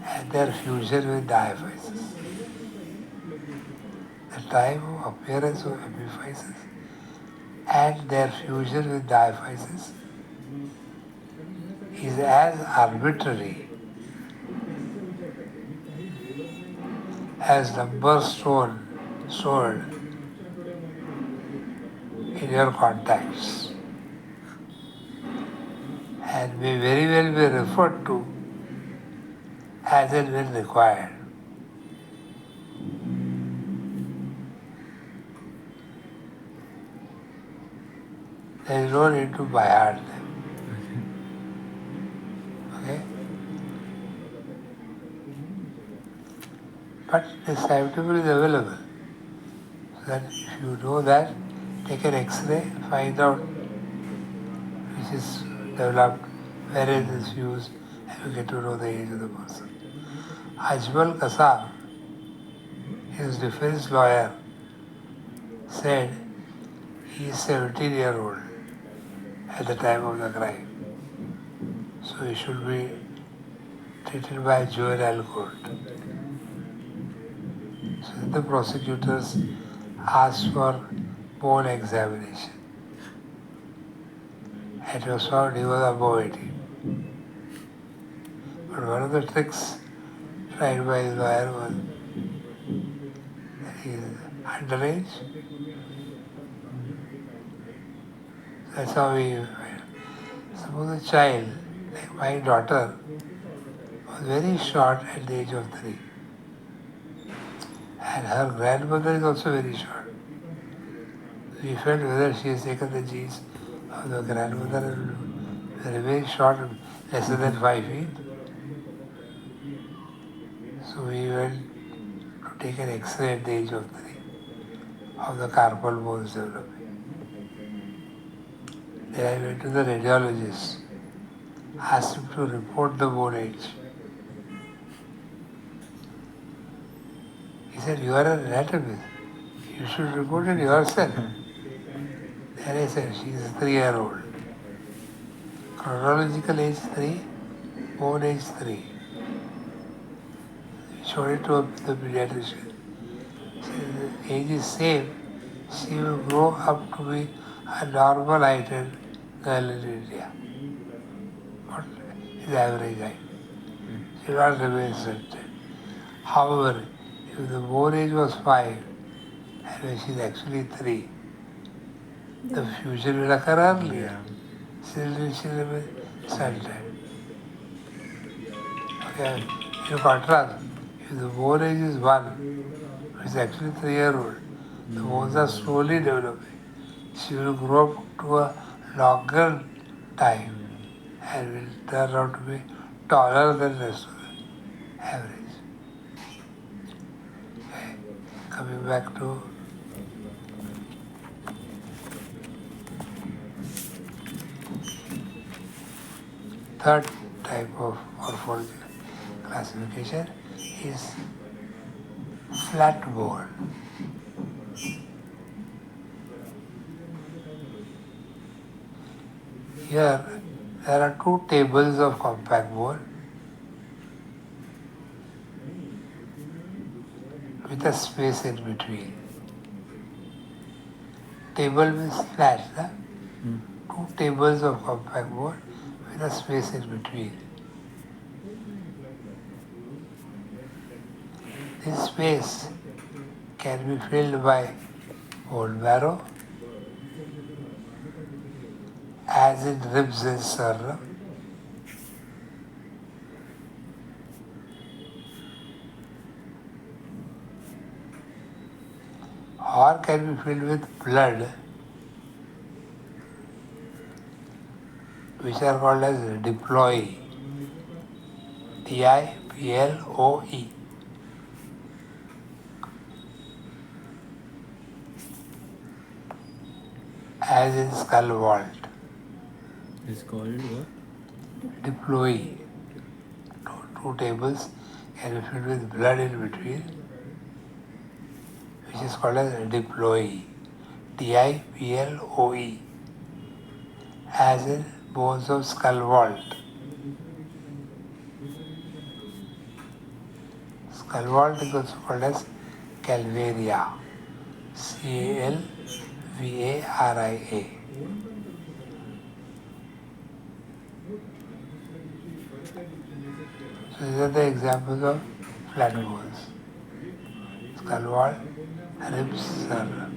and their fusion with diaphysis. The time of appearance of epiphysis and their fusion with diaphysis is as arbitrary as numbers stored in your contacts and may very well be referred to as and when required. There is no need to by heart them. Okay? But this timetable is available. So that if you know that, take an X-ray, find out which is developed, where it is used, and you get to know the age of the person. Ajmal Kasam, his defense lawyer, said he is 17-year-old at the time of the crime. So he should be treated by juvenile court. So the prosecutors asked for bone examination. It was found he was above 18. But one of the tricks tried by his lawyer was that he is underage. That's how we suppose a child, like my daughter, was very short at the age of 3. And her grandmother is also very short. We felt whether she has taken the genes of the grandmother and remained short, lesser than 5 feet. So we went to take an X-ray at the age of 3 of the carpal bones developing. Then I went to the radiologist, asked him to report the bone age. He said, "You are an anatomist. You should report it yourself." Then I said, "She is a 3-year-old. Chronological age 3, bone age 3. We showed it to the pediatrician. She said, the age is same. She will grow up to be a normal heighted girl in India. What is average height? She will not remain stunted. However, if the bone age was 5 and when she is actually 3, the fusion will occur earlier. Still she will remain stunted. Okay. In contrast, if the bone age is 1, which is actually 3-year-old, the bones are slowly developing. She will grow up to a longer time and will turn out to be taller than the rest of them. average. Okay. Coming back to third type of morphology classification is flat bone. Here there are two tables of compact bone with a space in between. Table means flat, huh? Two tables of compact bone with a space in between. This space can be filled by bone marrow, as in ribs and sternum, or can be filled with blood, which are called as diploe, Diploe, as in skull vault. It's called what? Diploe, two tables can be filled with blood in between, which is called as diploe, Diploe, as in bones of skull vault. Skull vault is also called as calvaria, Calvaria. So these are the examples of flat bones. Skull vault, ribs, sternum.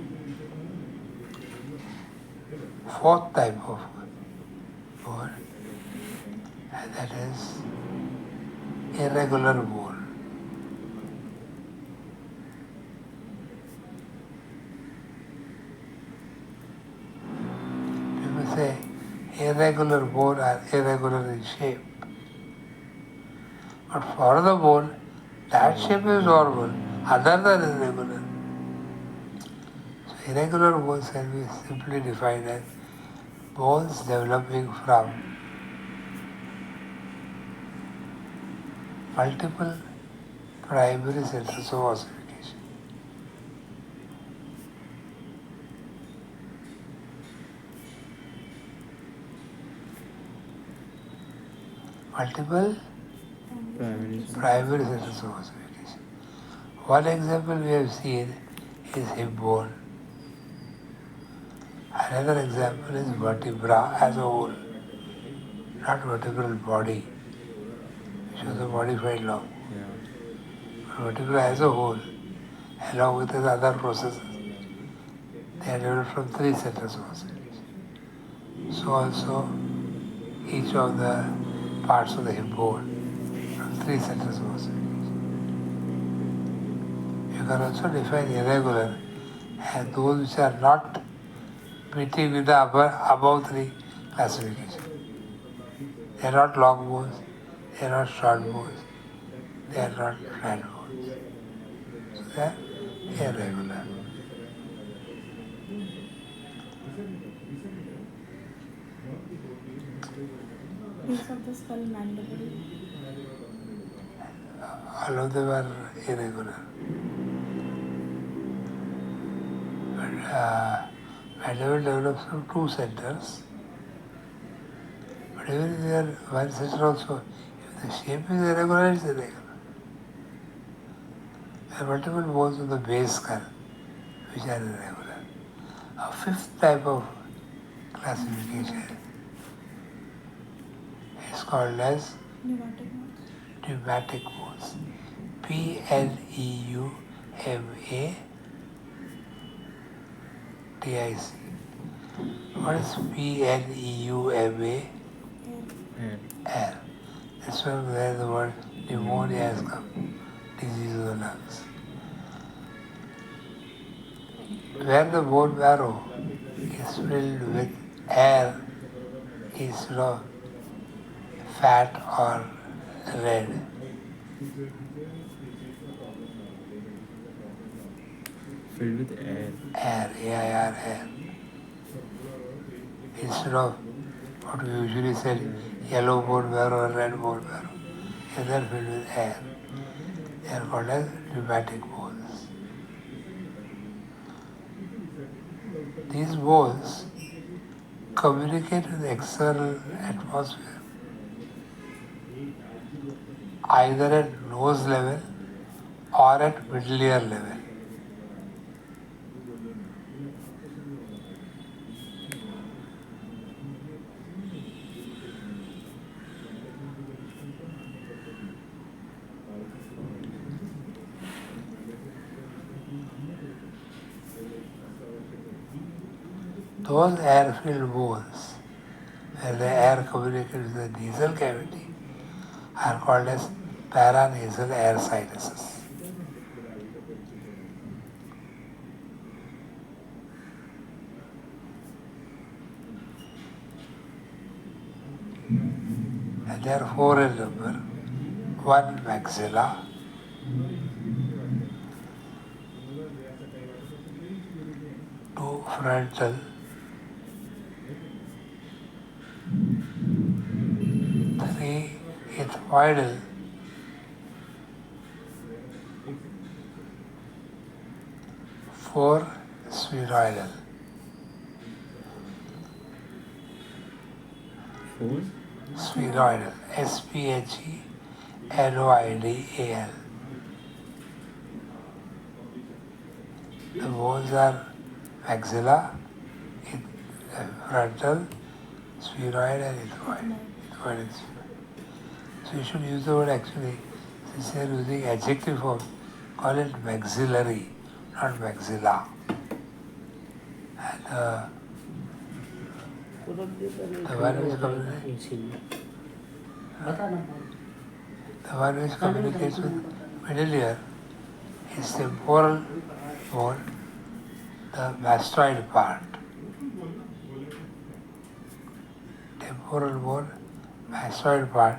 Fourth type of bone, and that is irregular bone. People say irregular bone are irregular in shape. But for the bone, that shape is normal, other than irregular. So irregular bones can be simply defined as bones developing from multiple primary centers of ossification. Multiple primary centers of ossification. One example we have seen is hip bone. Another example is vertebra as a whole, not vertebral body, which was a modified law. But vertebra as a whole, along with its other processes, they are developed from three centers of ossification. So also each of the parts of the hip bone from three centers of ossification. You can also define irregular as those which are not meeting with the above three classification. They are not long bones, they are not short bones, they are not flat bones. So they are irregular. Base of the skull mandible. All of them are irregular. But mandible develops from two centers. But even if they are one center also, if the shape is irregular, it's irregular. There are multiple bones of the base skull which are irregular. A fifth type of classification is called as Pneumatic bones. pneumatic bones. Pneumatic. What is pneuma? Air. That's where the word pneumonia has come, disease of the lungs. Where the bone marrow is filled with air instead of fat or red, Filled with air. Air, A-I-R, air. Instead of what we usually said, yellow bone marrow or red bone marrow. Here they are filled with air. They are called as pneumatic bones. These bones communicate with the external atmosphere either at nose level or at middle ear level. Those air-filled bones, where the air communicates with the nasal cavity, are called as paranasal air sinuses. And there are four in number. One maxilla, two frontal, three ethmoidal, four spheroidal. Four. Spheroidal, S-P-H-E-N-O-I-D-A-L. The bones are maxilla, frontal, spheroid and ethmoid. Ethmoid and spheroid. So you should use the word actually, since you are using adjective form, call it maxillary, not maxilla. And the one which communicates with middle ear is temporal bone, the mastoid part. Temporal bone, mastoid part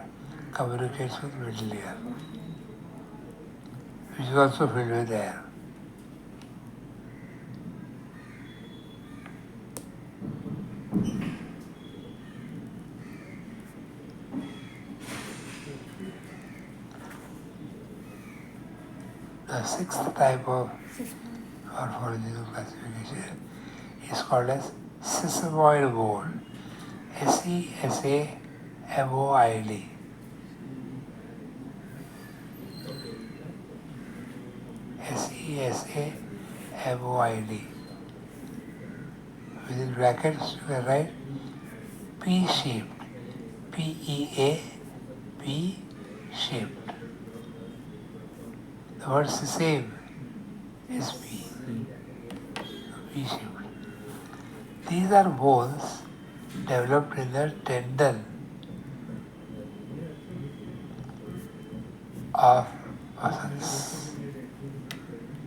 communicates with middle ear, which is also filled with air. The sixth type of morphological classification is called as sesamoid bone. S-E-S-A-M-O-I-D. S-E-S-A-M-O-I-D. Within brackets, you can write P-shaped. P-E-A-P shaped. The word same is P. P-shaped. These are bones developed in the tendon of muscles.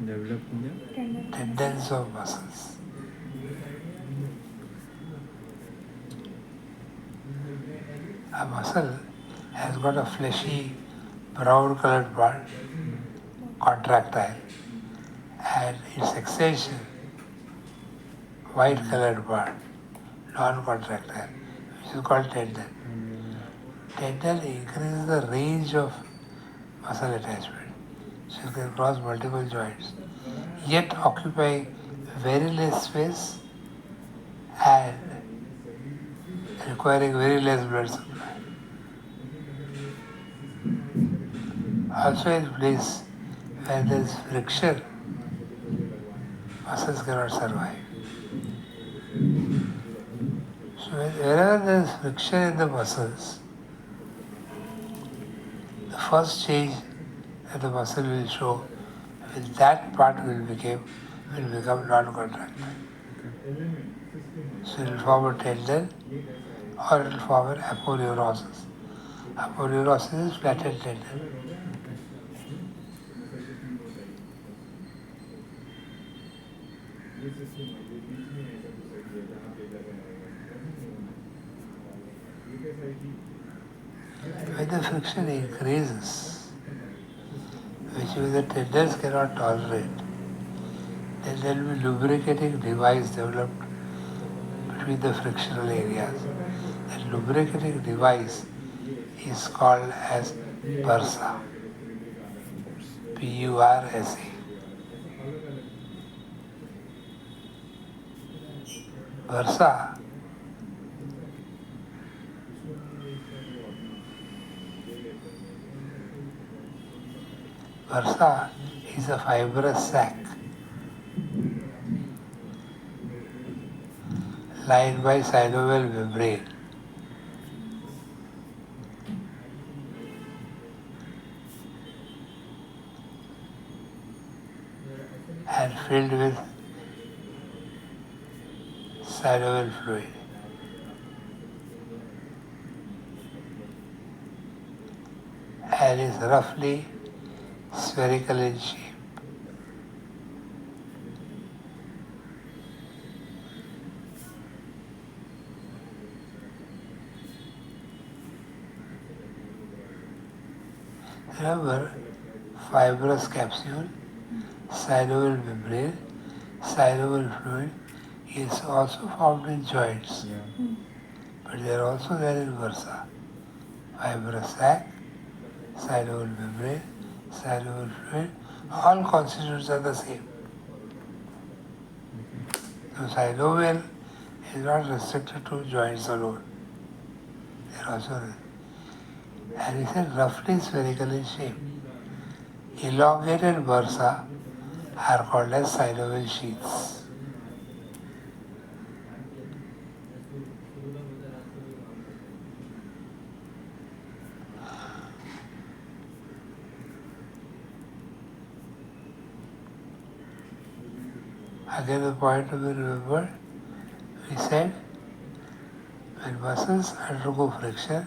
Developed in Tendons of muscles. A muscle has got a fleshy brown colored part, contractile, and its extension, white colored part, non-contractile, which is called tendon. Tendon increases the range of muscle attachment, so you can cross multiple joints, yet occupy very less space and requiring very less blood supply. Also in place where there is friction, muscles cannot survive. So wherever there is friction in the muscles, the first change that the muscle will show is that part will become non-contractile. So it will form a tendon or it will form an aponeurosis. Aponeurosis is flattened tendon. When the friction increases, which the tendons cannot tolerate, then there will be lubricating device developed between the frictional areas. That lubricating device is called as bursa. P-U-R-S-A. Bursa Bursa is a fibrous sac lined by synovial membrane and filled with synovial fluid and is roughly spherical in shape. Remember, fibrous capsule, synovial membrane, synovial fluid is also found in joints, Yeah. but they are also there in bursa. Fibrous sac, synovial membrane, synovial fluid, all constituents are the same. So synovial is not restricted to joints alone. They are also, and he said roughly spherical in shape. Elongated bursa are called as synovial sheaths. Again, the point to be remembered, we said when muscles undergo friction,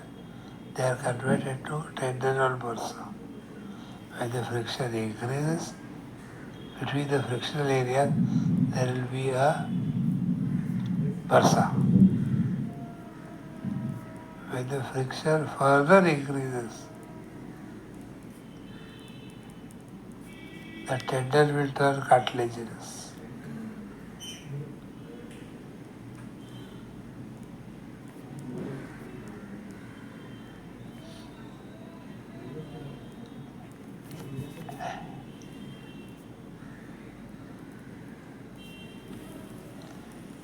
they are converted to tendinal bursa. When the friction increases between the frictional areas, there will be a bursa. When the friction further increases, the tendon will turn cartilaginous.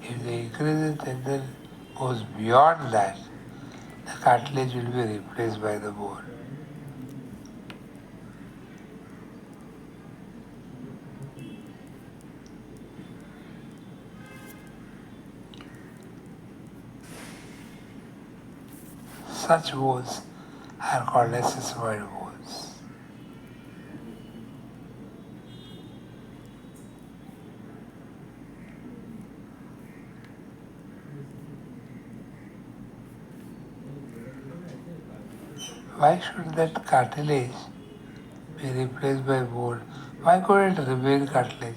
If the increase in tendon goes beyond that, the cartilage will be replaced by the bone. Such bones are called as sesamoid bones. Why should that cartilage be replaced by bone? Why couldn't it remain cartilage?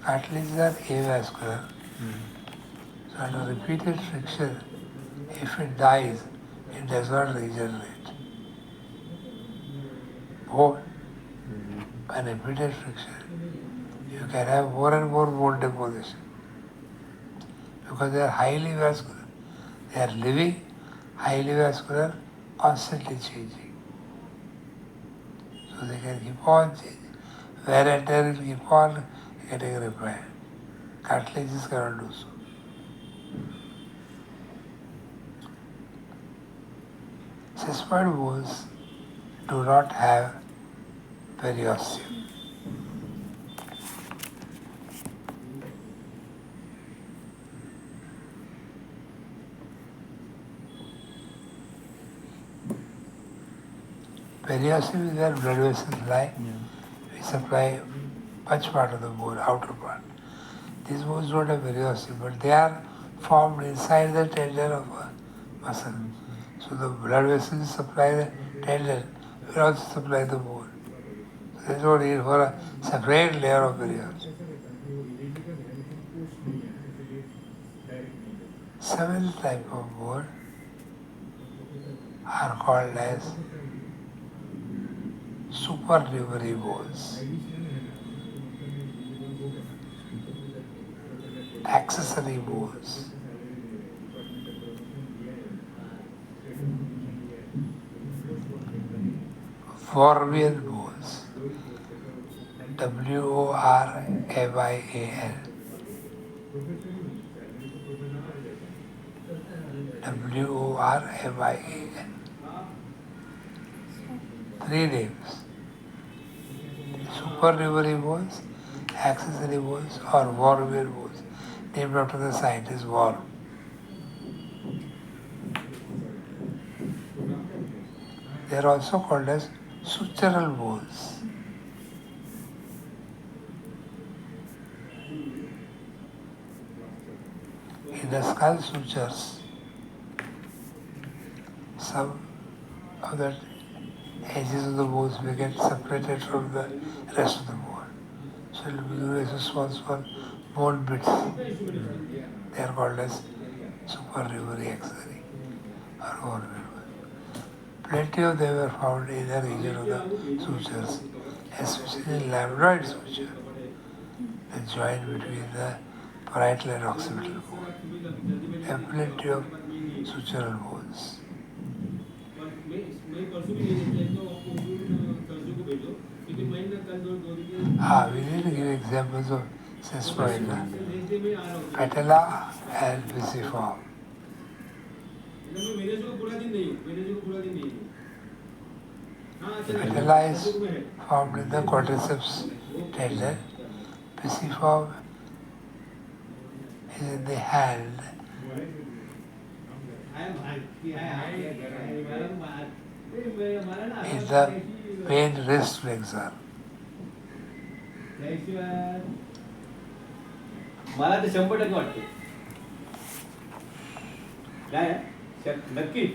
Cartilages are avascular. So under repeated friction, if it dies, it does not regenerate. Bone, by repeated friction, you can have more and more bone deposition because they are highly vascular. They are living, highly vascular, constantly changing. So they can keep on changing. Wear and tear will keep on getting repaired. Cartilages cannot do so. Sesamoid bones do not have periosteum. Periosteum is where blood vessels lie. We supply much part of the bone, outer part. These bones don't have periosteum, but they are formed inside the tendon of a muscle. So the blood vessels supply the tendon, will also supply the bone. So there is no need for a separate layer of periosteum. Seventh type of bone are called as supernumerary bones, accessory bones, Wormian bones, Wormian, Wormian. Three names: supernumerary bones, accessory bones, or Wormian bones, named after the scientist Worm. They are also called as sutural bones. In the skull sutures, some of the edges of the bones may get separated from the rest of the bone. So it will be given as small bone bits. They are called as supernumerary accessory or orbital. Plenty of them were found in the region of the sutures, especially lambdoid suture, the joint between the parietal and occipital bone. There are plenty of sutural bones. We need to give examples of sesamoid, patella and pisiform. Patella is formed in the quadriceps tendon. Pisiform is in the hand. In the main wrist flexor. मला तर 100% वाटते काय नक्की